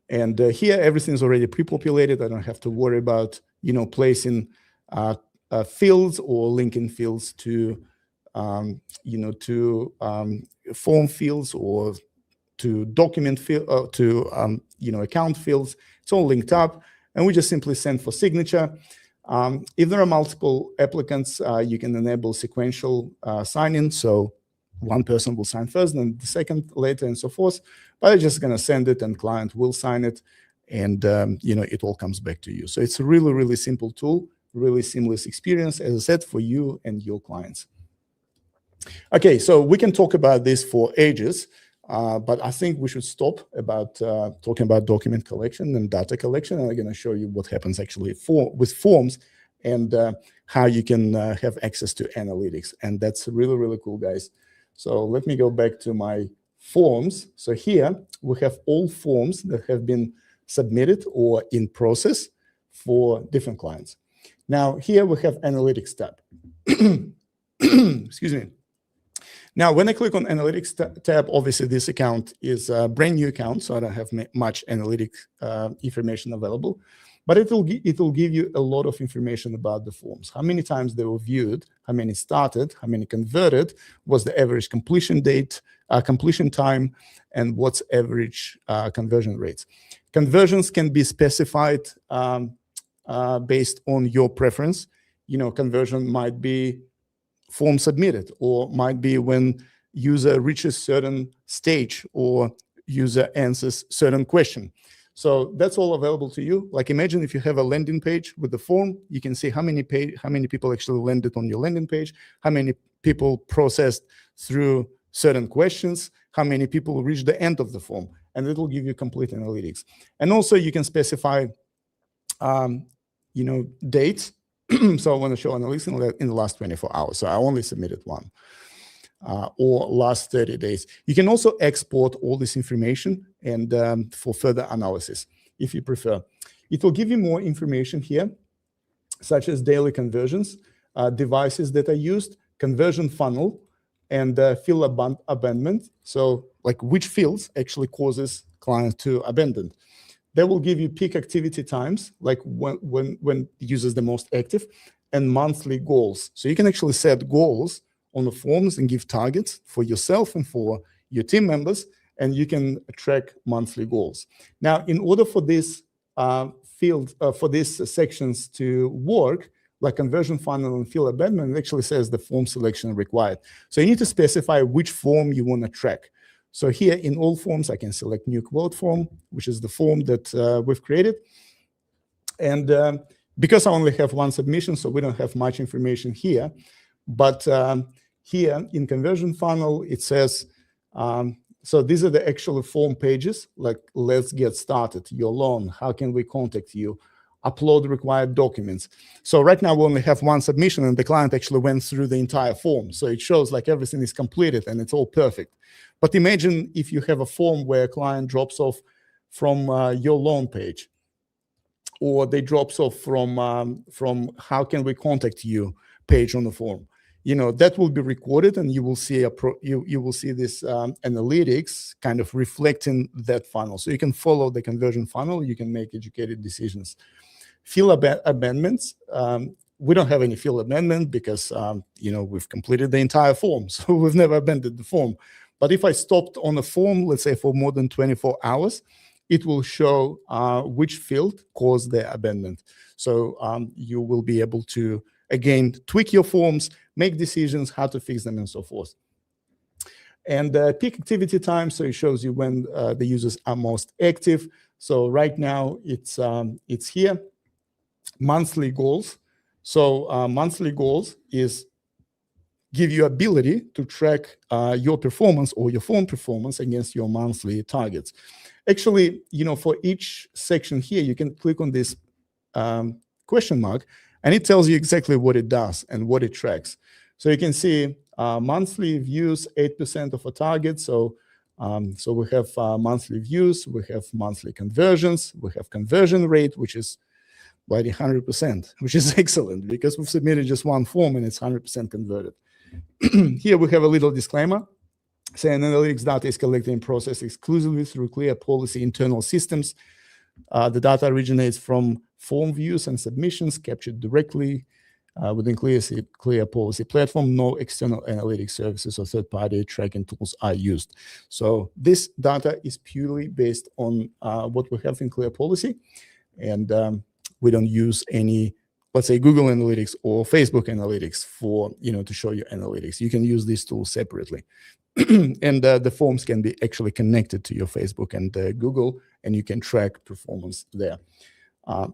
And here, everything's already pre-populated. I don't have to worry about, placing fields or linking fields to, form fields or to document field, to, account fields. It's all linked up. And we just simply send for signature. If there are multiple applicants, you can enable sequential sign-in. So one person will sign first, then the second later, and so forth. But I'm just going to send it, and client will sign it, and it all comes back to you. So it's a really, really simple tool, really seamless experience, as I said, for you and your clients. Okay, so we can talk about this for ages, but I think we should stop about talking about document collection and data collection. And I'm going to show you what happens actually with forms and how you can have access to analytics. And that's really, really cool, guys. So let me go back to my forms. So here we have all forms that have been submitted or in process for different clients. Now here we have analytics tab. Excuse me. Now, when I click on analytics tab, obviously this account is a brand new account, so I don't have much analytic information available. But it will give you a lot of information about the forms. How many times they were viewed, how many started, how many converted, what's the average completion date, completion time, and what's average conversion rates. Conversions can be specified based on your preference. Conversion might be form submitted, or might be when user reaches certain stage or user answers certain question. So that's all available to you. Like imagine if you have a landing page with the form, you can see how many people actually landed on your landing page, how many people processed through certain questions, how many people reached the end of the form, and it will give you complete analytics. And also you can specify, dates. So I want to show analytics in the last 24 hours. So I only submitted one. Or last 30 days. You can also export all this information and for further analysis, if you prefer. It will give you more information here, such as daily conversions, devices that are used, conversion funnel, and field abandonment. So like which fields actually causes clients to abandon. They will give you peak activity times, like when the user is the most active, and monthly goals. So you can actually set goals on the forms and give targets for yourself and for your team members, and you can track monthly goals. Now, in order for this for these sections to work, like conversion funnel and field abandonment, it actually says the form selection required. So you need to specify which form you want to track. So here in all forms, I can select new quote form, which is the form that we've created. And because I only have one submission, so we don't have much information here, but here in conversion funnel, it says, so these are the actual form pages, like let's get started, your loan, how can we contact you, upload required documents. So right now we only have one submission and the client actually went through the entire form. So it shows like everything is completed and it's all perfect. But imagine if you have a form where a client drops off from your loan page, or they drops off from how can we contact you page on the form. That will be recorded, and you will see you will see this analytics kind of reflecting that funnel. So you can follow the conversion funnel. You can make educated decisions. Field amendments. We don't have any field amendment because we've completed the entire form, so we've never amended the form. But if I stopped on a form, let's say for more than 24 hours, it will show which field caused the abandonment. So you will be able to again tweak your forms, make decisions how to fix them, and so forth. And peak activity time, so it shows you when the users are most active. So right now it's here. Monthly goals. So monthly goals is give you ability to track your performance or your form performance against your monthly targets. Actually, for each section here, you can click on this question mark, and it tells you exactly what it does and what it tracks. So you can see monthly views, 8% of a target. So we have monthly views, we have monthly conversions, we have conversion rate, which is by the 100%, which is excellent because we've submitted just one form and it's 100% converted. Here we have a little disclaimer saying analytics data is collected and processed exclusively through clear policy internal systems. The data originates from form views and submissions captured directly within clear policy platform. No external analytics services or third-party tracking tools are used. So this data is purely based on what we have in clear policy, and we don't use any, let's say, Google Analytics or Facebook Analytics for, to show you analytics. You can use these tools separately. And the forms can be actually connected to your Facebook and Google, and you can track performance there.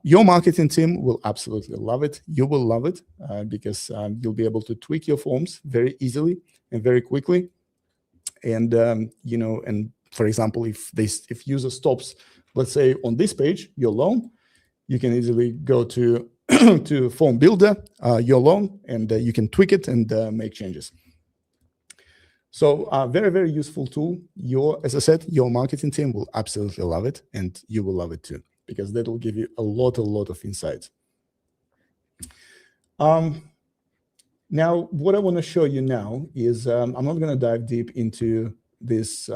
Your marketing team will absolutely love it. You will love it because you'll be able to tweak your forms very easily and very quickly. And, and for example, if user stops, let's say on this page, your loan, you can easily go to to Form Builder, your loan, and you can tweak it and make changes. So very, very useful tool. As I said, your marketing team will absolutely love it, and you will love it too, because that will give you a lot of insights. Now, what I want to show you now is I'm not going to dive deep into this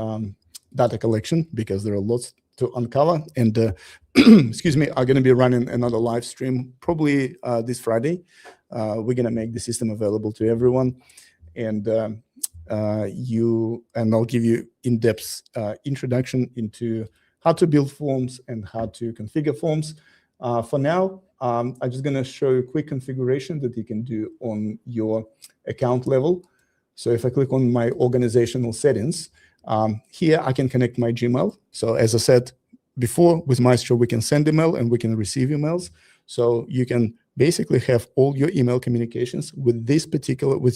data collection because there are lots to uncover, and excuse me, I'm going to be running another live stream probably this Friday. We're going to make the system available to everyone, and I'll give you in-depth introduction into how to build forms and how to configure forms. For now, I'm just going to show you a quick configuration that you can do on your account level. So if I click on my organizational settings, here I can connect my Gmail. So as I said before, with Maestro, we can send email and we can receive emails. So you can basically have all your email communications with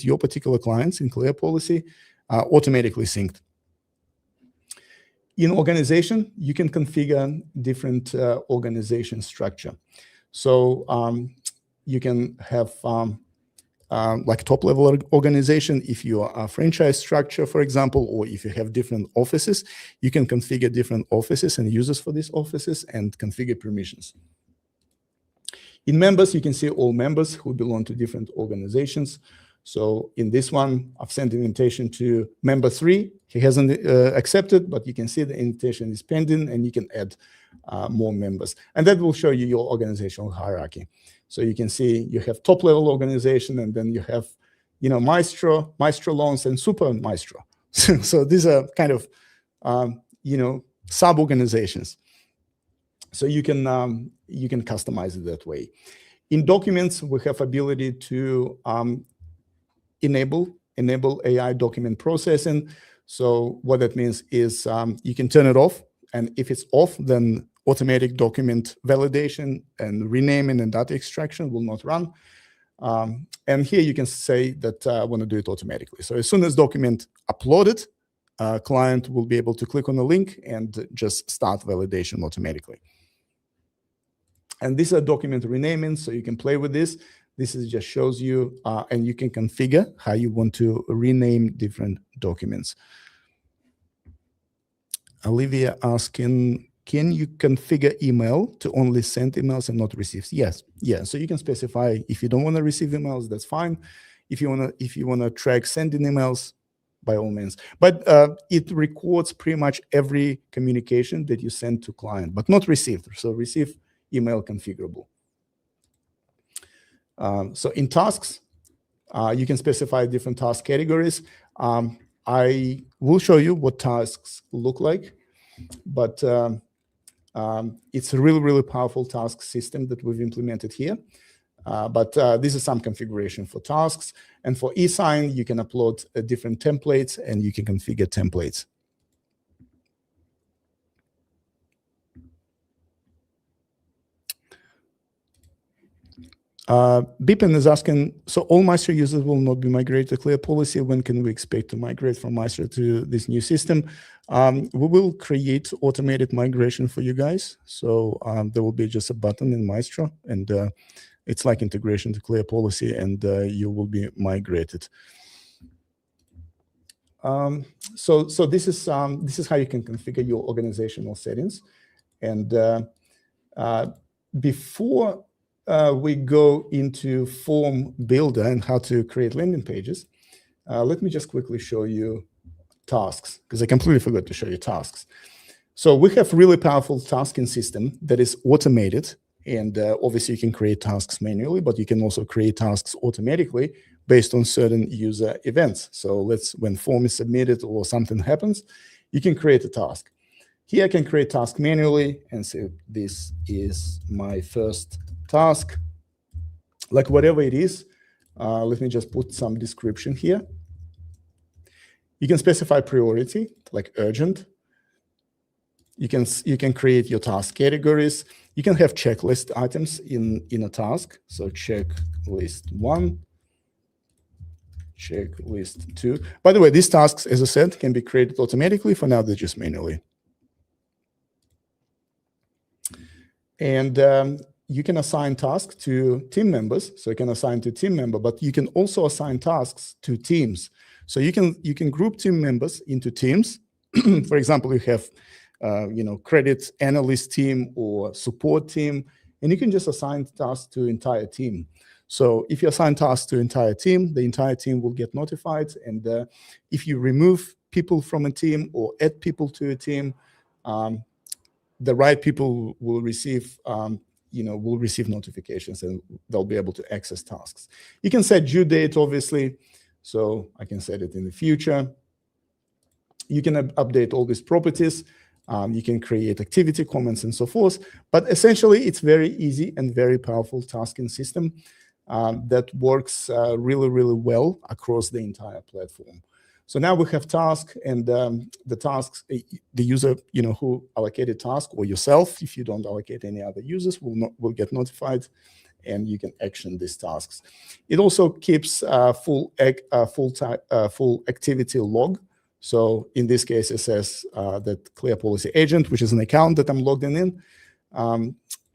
your particular clients in Clear Policy automatically synced. In organization, you can configure different organization structure. So you can have like top-level organization. If you are a franchise structure, for example, or if you have different offices, you can configure different offices and users for these offices and configure permissions. In members, you can see all members who belong to different organizations. So in this one, I've sent an invitation to member 3. He hasn't accepted, but you can see the invitation is pending, and you can add more members. And that will show you your organizational hierarchy. So you can see you have top-level organization, and then you have, Maestro, Maestro Loans, and Super Maestro. So these are kind of, sub-organizations. So you can customize it that way. In documents, we have ability to enable AI document processing. So what that means is you can turn it off, and if it's off, then automatic document validation and renaming and data extraction will not run. And here you can say that I want to do it automatically. So as soon as document uploaded, client will be able to click on the link and just start validation automatically. And these are document renaming, so you can play with this. This just shows you, and you can configure how you want to rename different documents. Olivia asking, can you configure email to only send emails and not receive? Yes, yeah. So you can specify if you don't want to receive emails, that's fine. If you want to track sending emails, by all means. But it records pretty much every communication that you send to client, but not received. So receive email configurable. So in tasks, you can specify different task categories. I will show you what tasks look like, but it's a really, really powerful task system that we've implemented here. But this is some configuration for tasks. And for e-sign, you can upload different templates and you can configure templates. Bipin is asking, so all Maestro users will not be migrated to Clear Policy. When can we expect to migrate from Maestro to this new system? We will create automated migration for you guys. So there will be just a button in Maestro, and it's like integration to Clear Policy, and you will be migrated. So this is how you can configure your organizational settings. And before we go into form builder and how to create landing pages, let me just quickly show you tasks, because I completely forgot to show you tasks. So we have really powerful tasking system that is automated, and obviously you can create tasks manually, but you can also create tasks automatically based on certain user events. So when form is submitted or something happens, you can create a task. Here I can create task manually and say, this is my first task, like whatever it is. Let me just put some description here. You can specify priority, like urgent. You can create your task categories. You can have checklist items in a task. So checklist 1, checklist 2. By the way, these tasks, as I said, can be created automatically. For now, they're just manually. And you can assign tasks to team members. So you can assign to team member, but you can also assign tasks to teams. So you can group team members into teams. For example, you have credit analyst team or support team, and you can just assign tasks to entire team. So if you assign tasks to entire team, the entire team will get notified. And if you remove people from a team or add people to a team, the right people will receive notifications, and they'll be able to access tasks. You can set due date, obviously. So I can set it in the future. You can update all these properties. You can create activity comments and so forth. But essentially, it's very easy and very powerful tasking system that works really, really well across the entire platform. So now we have task, and the tasks, the user, who allocated task, or yourself, if you don't allocate any other users, will get notified, and you can action these tasks. It also keeps full activity log. So in this case, it says that Clear Policy Agent, which is an account that I'm logged in,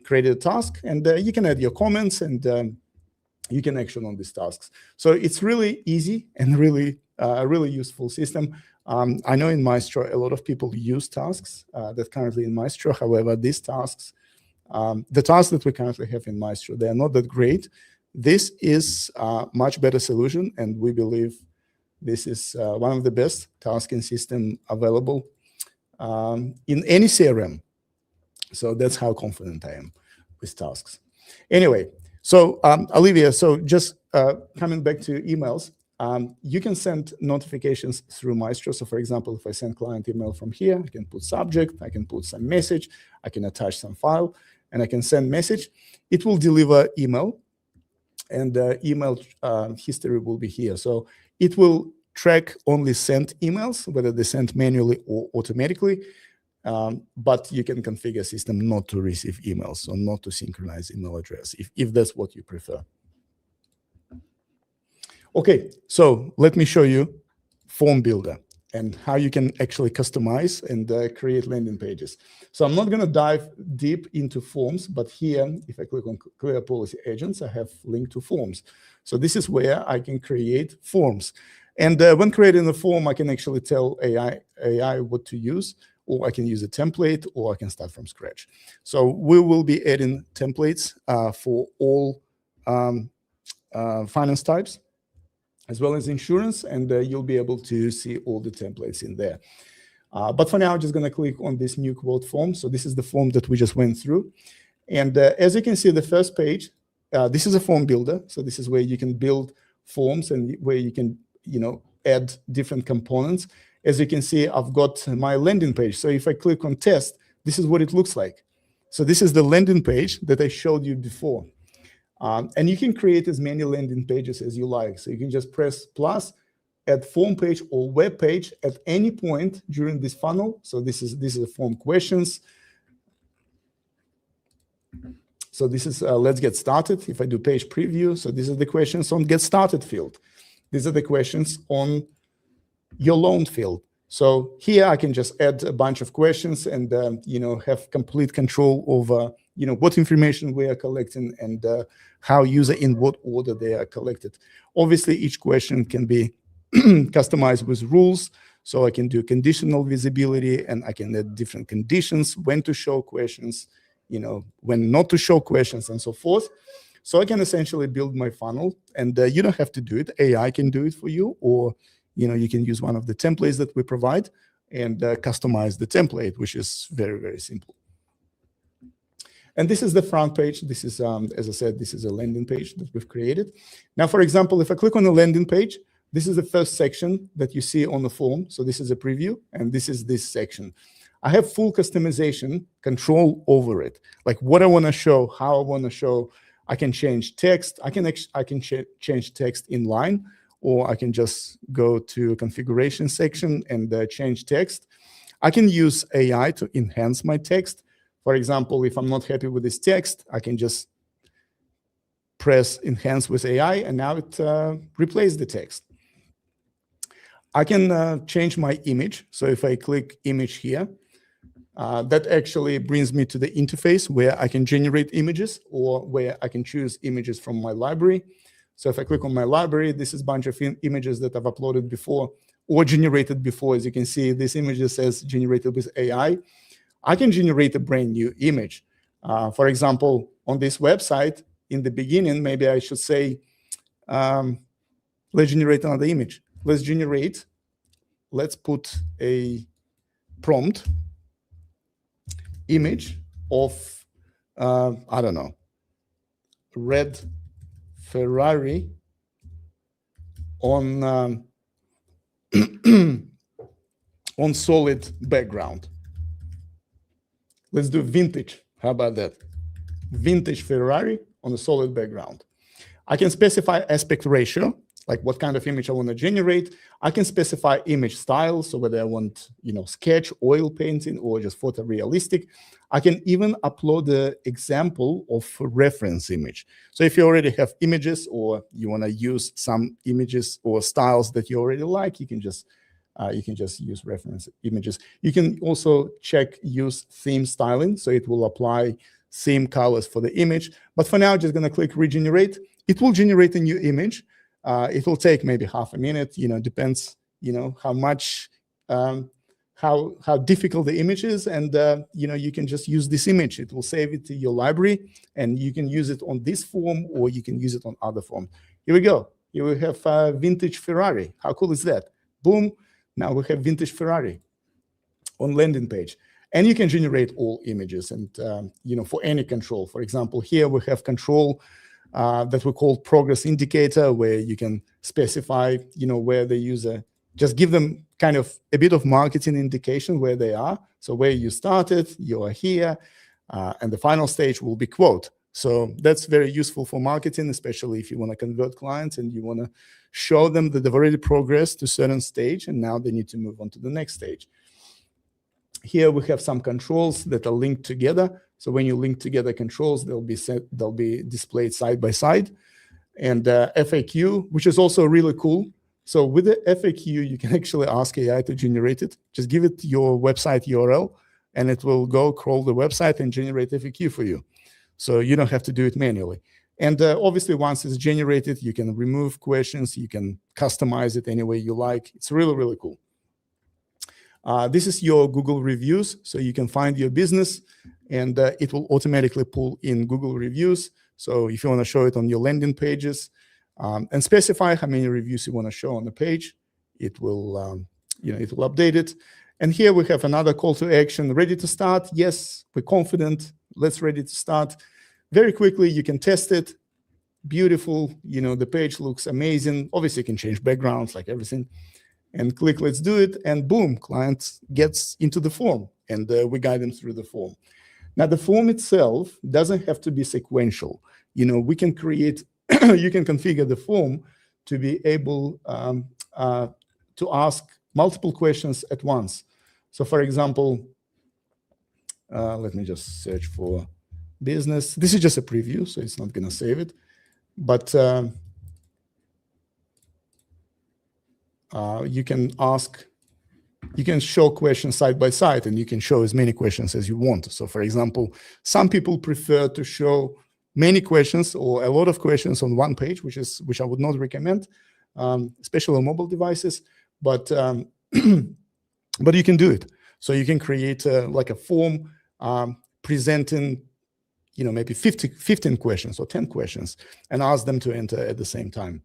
created a task, and you can add your comments, and you can action on these tasks. So it's really easy and really useful system. I know in Maestro, a lot of people use tasks that currently in Maestro. However, these tasks, the tasks that we currently have in Maestro, they are not that great. This is a much better solution, and we believe this is one of the best tasking system available in any CRM. So that's how confident I am with tasks. Anyway, so Olivia, so just coming back to emails, you can send notifications through Maestro. So for example, if I send client email from here, I can put subject, I can put some message, I can attach some file, and I can send message. It will deliver email, and email history will be here. So it will track only sent emails, whether they sent manually or automatically, but you can configure system not to receive emails, or not to synchronize email address, if that's what you prefer. Okay, so let me show you Form Builder and how you can actually customize and create landing pages. So I'm not going to dive deep into forms, but here, if I click on Clear Policy Agents, I have link to forms. So this is where I can create forms. And when creating a form, I can actually tell AI what to use, or I can use a template, or I can start from scratch. So we will be adding templates for all finance types, as well as insurance, and you'll be able to see all the templates in there. But for now, I'm just going to click on this new quote form. So this is the form that we just went through. And as you can see, the first page, this is a form builder. So this is where you can build forms and where you can add different components. As you can see, I've got my landing page. So if I click on test, this is what it looks like. So this is the landing page that I showed you before. And you can create as many landing pages as you like. So you can just press plus, add form page or web page at any point during this funnel. So this is a form questions. So this is let's get started. If I do page preview, so these are the questions on get started field. These are the questions on your loan field. So here I can just add a bunch of questions and have complete control over what information we are collecting and how user in what order they are collected. Obviously, each question can be customized with rules. So I can do conditional visibility and I can add different conditions, when to show questions, when not to show questions and so forth. So I can essentially build my funnel and you don't have to do it. AI can do it for you, or you can use one of the templates that we provide and customize the template, which is very, very simple. And this is the front page. This is, as I said, this is a landing page that we've created. Now, for example, if I click on the landing page, this is the first section that you see on the form. So this is a preview, and this is this section. I have full customization control over it, like what I want to show, how I want to show. I can change text. I can change text in line, or I can just go to configuration section and change text. I can use AI to enhance my text. For example, if I'm not happy with this text, I can just press enhance with AI, and now it replaces the text. I can change my image. So if I click image here, that actually brings me to the interface where I can generate images or where I can choose images from my library. So if I click on my library, this is a bunch of images that I've uploaded before or generated before. As you can see, this image says generated with AI. I can generate a brand new image. For example, on this website, in the beginning, maybe I should say, let's generate another image. Let's put a prompt image of, I don't know, red Ferrari on on solid background. Let's do vintage. How about that? Vintage Ferrari on a solid background. I can specify aspect ratio, like what kind of image I want to generate. I can specify image style, so whether I want, sketch, oil painting, or just photorealistic. I can even upload the example of a reference image. So if you already have images or you want to use some images or styles that you already like, you can just use reference images. You can also check use theme styling, so it will apply theme colors for the image. But for now, I'm just going to click regenerate. It will generate a new image. It will take maybe half a minute. Depends, how much, how difficult the image is, and you can just use this image. It will save it to your library, and you can use it on this form, or you can use it on other form. Here we go. Here we have vintage Ferrari. How cool is that? Boom. Now we have vintage Ferrari on landing page. And you can generate all images and, for any control. For example, here we have control that we call progress indicator, where you can specify, where the user, just give them kind of a bit of marketing indication where they are. So where you started, you are here, and the final stage will be quote. So that's very useful for marketing, especially if you want to convert clients and you want to show them that they've already progressed to a certain stage and now they need to move on to the next stage. Here we have some controls that are linked together. So when you link together controls, they'll be displayed side by side. And FAQ, which is also really cool. So with the FAQ, you can actually ask AI to generate it. Just give it your website URL, and it will go crawl the website and generate FAQ for you. So you don't have to do it manually. And obviously, once it's generated, you can remove questions. You can customize it any way you like. It's really, really cool. This is your Google reviews. So you can find your business, and it will automatically pull in Google reviews. So if you want to show it on your landing pages and specify how many reviews you want to show on the page, it will, it will update it. And here we have another call to action. Ready to start? Yes, we're confident. Let's ready to start. Very quickly, you can test it. Beautiful. The page looks amazing. Obviously, you can change backgrounds, like everything. And click let's do it. And boom, client gets into the form. And we guide them through the form. Now, the form itself doesn't have to be sequential. we can create, you can configure the form to be able to ask multiple questions at once. So for example, let me just search for business. This is just a preview, so it's not going to save it. But you can show questions side by side, and you can show as many questions as you want. So for example, some people prefer to show many questions or a lot of questions on one page, which I would not recommend, especially on mobile devices. But but you can do it. So you can create like a form presenting, maybe 15 questions or 10 questions, and ask them to enter at the same time.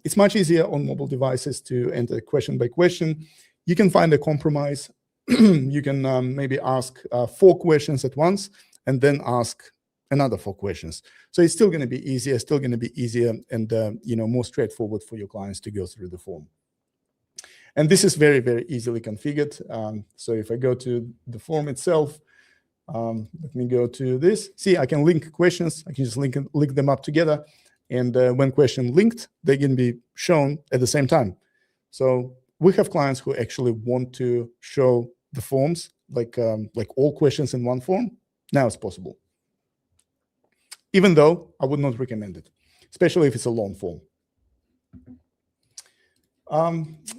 It's much easier on mobile devices to enter question by question. You can find a compromise. You can maybe ask 4 questions at once, and then ask another 4 questions. So it's still going to be easier, and more straightforward for your clients to go through the form. And this is very, very easily configured. So if I go to the form itself, let me go to this. See, I can link questions. I can just link them up together. And when question linked, they can be shown at the same time. So we have clients who actually want to show the forms, like all questions in one form. Now it's possible. Even though I would not recommend it, especially if it's a long form.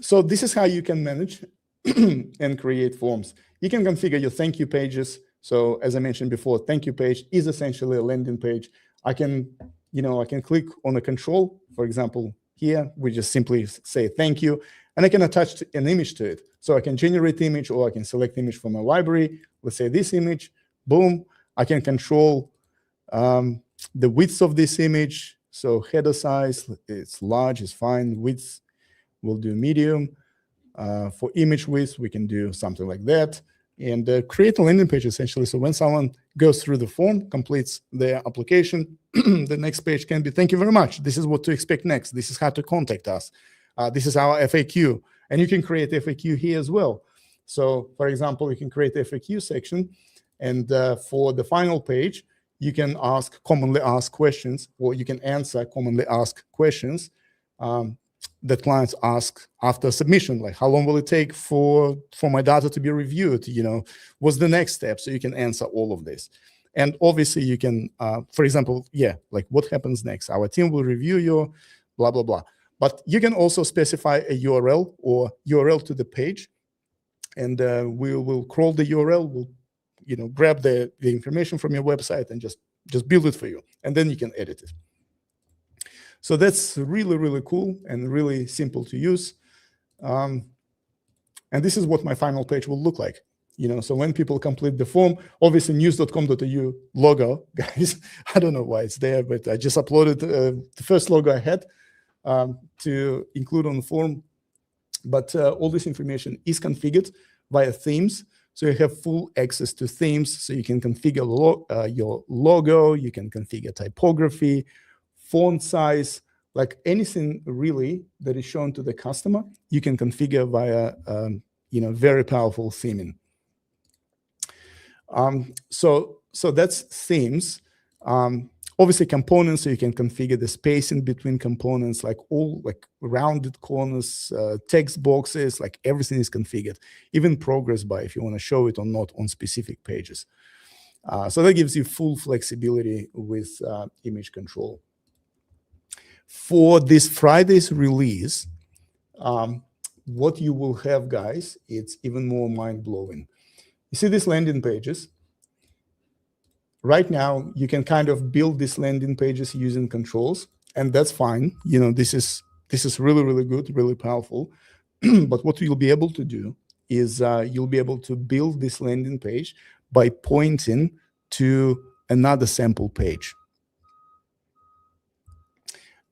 So this is how you can manage and create forms. You can configure your thank you pages. So as I mentioned before, thank you page is essentially a landing page. I can click on a control. For example, here we just simply say thank you, and I can attach an image to it. So I can generate image, or I can select image from a library. Let's say this image, boom. I can control the width of this image. So header size, it's large, it's fine. Width, we'll do medium. For image width, we can do something like that. And create a landing page, essentially. So when someone goes through the form, completes their application, the next page can be, thank you very much. This is what to expect next. This is how to contact us. This is our FAQ. And you can create FAQ here as well. So for example, you can create the FAQ section. And for the final page, you can ask commonly asked questions, or you can answer commonly asked questions that clients ask after submission, like how long will it take for my data to be reviewed? What's the next step? So you can answer all of this. And obviously you can, for example, like what happens next? Our team will review your blah, blah, blah. But you can also specify a URL or URL to the page, and we will crawl the URL, we'll grab the information from your website and just build it for you. And then you can edit it. So that's really, really cool and really simple to use. And this is what my final page will look like. So when people complete the form, obviously news.com.au logo, guys, I don't know why it's there, but I just uploaded the first logo I had to include on the form. But all this information is configured via themes. So you have full access to themes. So you can configure your logo, you can configure typography, font size, like anything really that is shown to the customer, you can configure via very powerful theming. So that's themes. Obviously components, so you can configure the spacing between components, like all like rounded corners, text boxes, like everything is configured. Even progress bar, if you want to show it or not on specific pages. So that gives you full flexibility with image control. For this Friday's release, what you will have, guys, it's even more mind-blowing. You see these landing pages? Right now, you can kind of build these landing pages using controls, and that's fine. This is really, really good, really powerful. But what you'll be able to do is you'll be able to build this landing page by pointing to another sample page.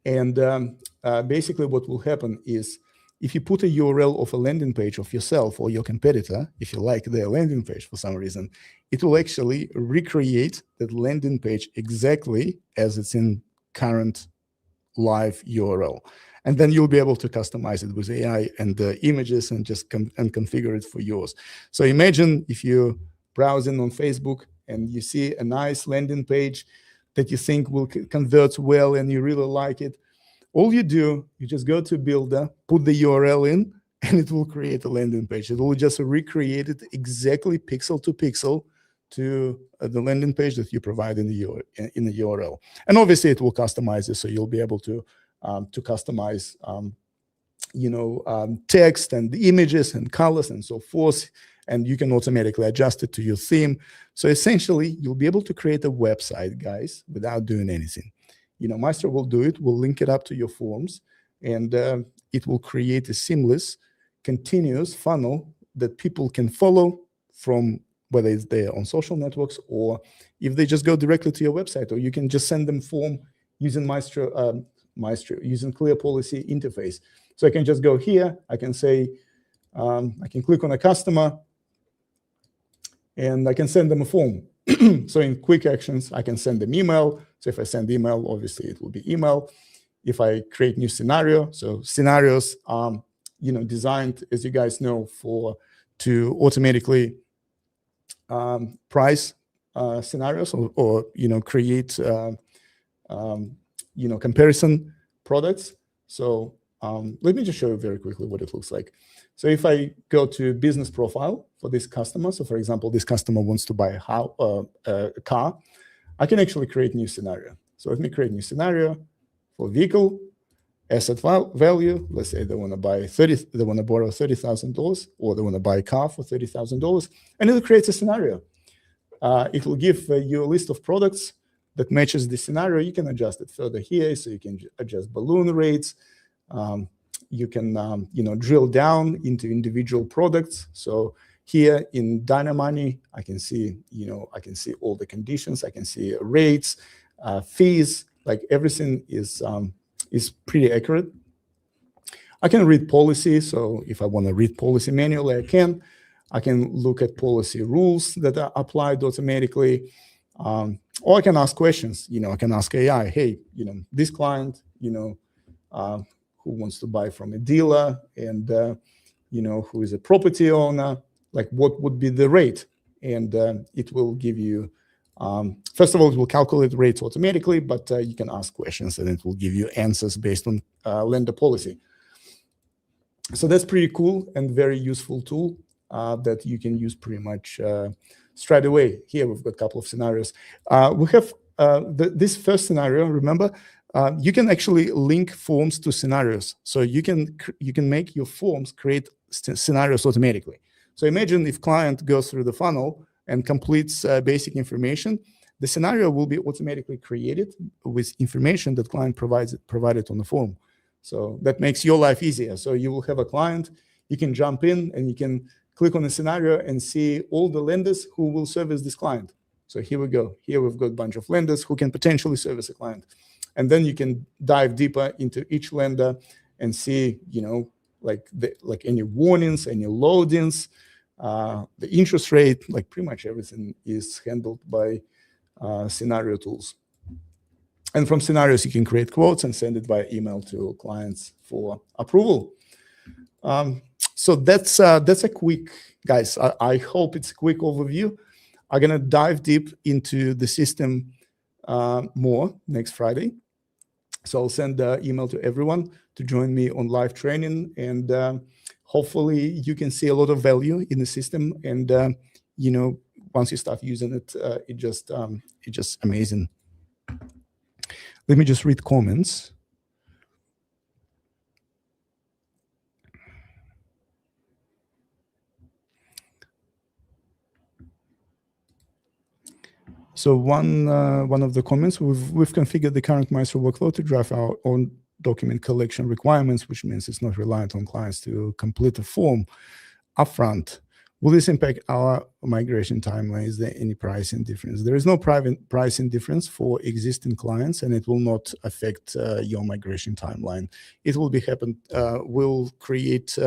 And basically what will happen is if you put a URL of a landing page of yourself or your competitor, if you like their landing page for some reason, it will actually recreate that landing page exactly as it's in current live URL. And then you'll be able to customize it with AI and the images and just configure it for yours. So imagine if you're browsing on Facebook and you see a nice landing page that you think will convert well and you really like it, all you do, you just go to Builder, put the URL in, and it will create a landing page. It will just recreate it exactly pixel to pixel to the landing page that you provide in the URL. And obviously, it will customize it, so you'll be able to customize, text and images and colors and so forth. And you can automatically adjust it to your theme. So essentially, you'll be able to create a website, guys, without doing anything. Maestro will do it. We'll link it up to your forms, and it will create a seamless, continuous funnel that people can follow from whether it's there on social networks or if they just go directly to your website, or you can just send them form using Maestro, using Clear Policy interface. So I can just go here. I can say, I can click on a customer, and I can send them a form. So in quick actions, I can send them email. So if I send email, obviously it will be email. If I create new scenario, so scenarios are designed, as you guys know, to automatically price scenarios or create comparison products. So let me just show you very quickly what it looks like. So if I go to business profile for this customer, so for example, this customer wants to buy a car, I can actually create new scenario. So let me create new scenario for vehicle, asset value. Let's say they want to borrow $30,000, or they want to buy a car for $30,000, and it creates a scenario. It will give you a list of products that matches the scenario. You can adjust it further here, so you can adjust balloon rates. You can drill down into individual products. So here in Dynamoney, I can see all the conditions. I can see rates, fees. Like everything is pretty accurate. I can read policy. So if I want to read policy manually, I can. I can look at policy rules that are applied automatically, or I can ask questions. I can ask AI, hey, this client, who wants to buy from a dealer, and who is a property owner, like what would be the rate? And it will give you, first of all, it will calculate rates automatically, but you can ask questions and it will give you answers based on lender policy. So that's pretty cool and very useful tool that you can use pretty much straight away. Here we've got a couple of scenarios. We have this first scenario, remember, you can actually link forms to scenarios. So you can make your forms create scenarios automatically. So imagine if client goes through the funnel and completes basic information, the scenario will be automatically created with information that client provided on the form. So that makes your life easier. So you will have a client, you can jump in and you can click on the scenario and see all the lenders who will service this client. So here we go. Here we've got a bunch of lenders who can potentially service a client. And then you can dive deeper into each lender and see, like any warnings, any loadings, the interest rate, like pretty much everything is handled by scenario tools. And from scenarios, you can create quotes and send it via email to clients for approval. So that's a quick, guys, I hope it's a quick overview. I'm going to dive deep into the system more next Friday. So I'll send an email to everyone to join me on live training, and hopefully you can see a lot of value in the system. And once you start using it, it's just amazing. Let me just read comments. So one of the comments, we've configured the current Maestro workflow to drive our own document collection requirements, which means it's not reliant on clients to complete a form upfront. Will this impact our migration timeline? Is there any pricing difference? There is no private pricing difference for existing clients, and it will not affect your migration timeline. It will be will create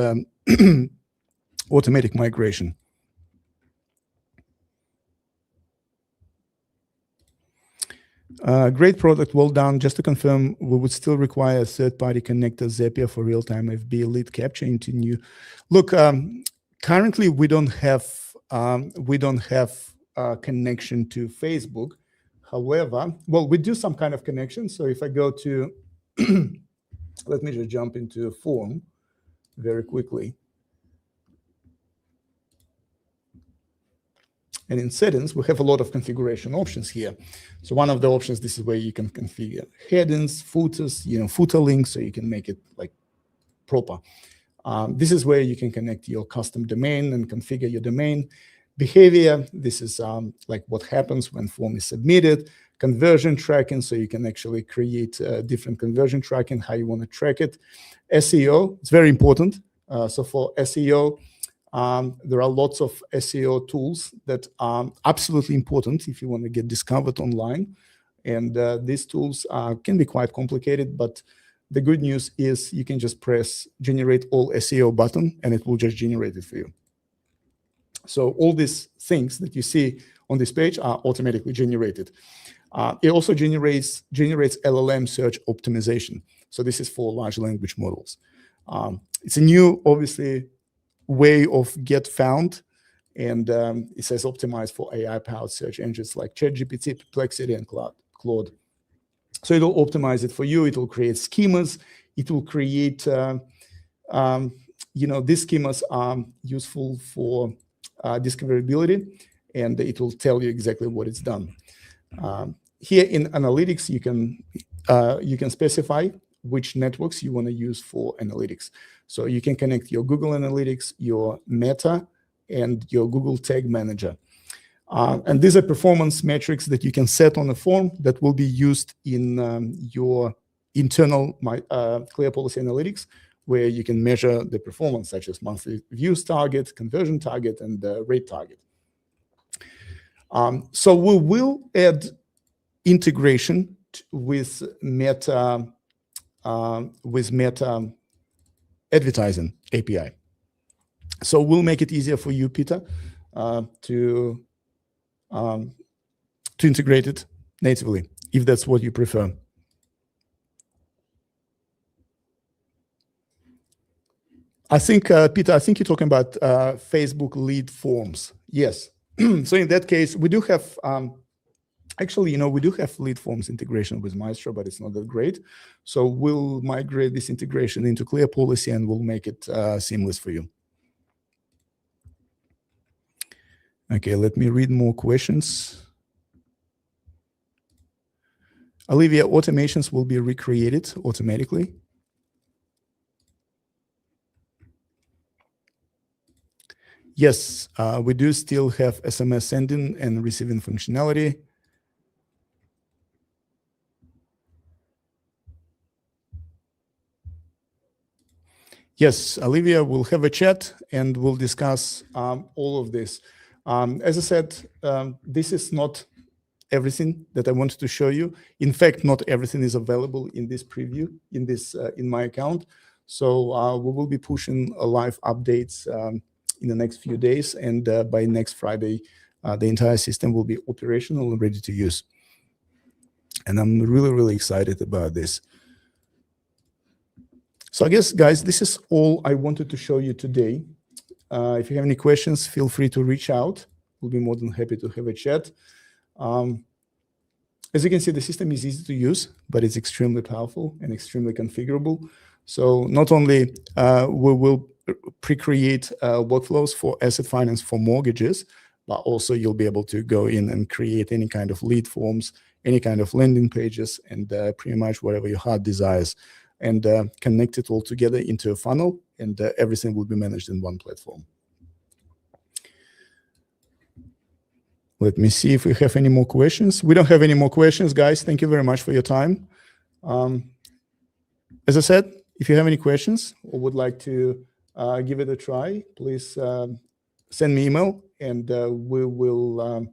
automatic migration. Great product, well done. Just to confirm, we would still require a third-party connector, Zapier, for real-time FB lead capture into new. Look, currently we don't have connection to Facebook. However, well, we do some kind of connection. So if I go to, let me just jump into a form very quickly. And in settings, we have a lot of configuration options here. So one of the options, this is where you can configure headings, footers, footer links, so you can make it like proper. This is where you can connect your custom domain and configure your domain. Behavior, this is like what happens when form is submitted. Conversion tracking, so you can actually create different conversion tracking, how you want to track it. SEO, it's very important. So for SEO, there are lots of SEO tools that are absolutely important if you want to get discovered online. And these tools can be quite complicated, but the good news is you can just press generate all SEO button and it will just generate it for you. So all these things that you see on this page are automatically generated. It also generates LLM search optimization. So this is for large language models. It's a new, obviously, way of get found, and it says optimized for AI-powered search engines like ChatGPT, Perplexity, and Claude. So it will optimize it for you. It will create schemas. It will create, these schemas are useful for discoverability, and it will tell you exactly what it's done. Here in analytics, you can specify which networks you want to use for analytics. So you can connect your Google Analytics, your Meta, and your Google Tag Manager. And these are performance metrics that you can set on a form that will be used in your internal Clear Policy Analytics, where you can measure the performance, such as monthly views target, conversion target, and rate target. So we will add integration with Meta advertising API. So we'll make it easier for you, Peter, to integrate it natively, if that's what you prefer. I think, Peter, I think you're talking about Facebook lead forms. Yes. So in that case, we do have, actually, we do have lead forms integration with Maestro, but it's not that great. So we'll migrate this integration into Clear Policy and we'll make it seamless for you. Okay, let me read more questions. Olivia, automations will be recreated automatically. Yes, we do still have SMS sending and receiving functionality. Yes, Olivia, we'll have a chat and we'll discuss all of this. As I said, this is not everything that I wanted to show you. In fact, not everything is available in this preview, in my account. So we will be pushing live updates in the next few days, and by next Friday, the entire system will be operational and ready to use. And I'm really, really excited about this. So I guess, guys, this is all I wanted to show you today. If you have any questions, feel free to reach out. We'll be more than happy to have a chat. As you can see, the system is easy to use, but it's extremely powerful and extremely configurable. So not only we will pre-create workflows for asset finance for mortgages, but also you'll be able to go in and create any kind of lead forms, any kind of landing pages, and pretty much whatever your heart desires, and connect it all together into a funnel, and everything will be managed in one platform. Let me see if we have any more questions. We don't have any more questions, guys. Thank you very much for your time. As I said, if you have any questions or would like to give it a try, please send me email, and we will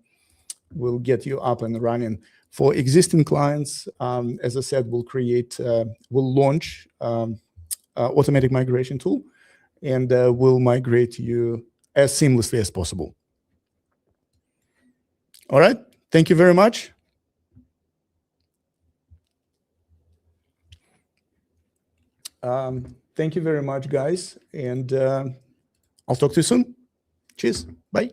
we'll get you up and running. For existing clients, as I said, we'll launch automatic migration tool, and we'll migrate you as seamlessly as possible. All right. Thank you very much. Thank you very much, guys, and I'll talk to you soon. Cheers. Bye.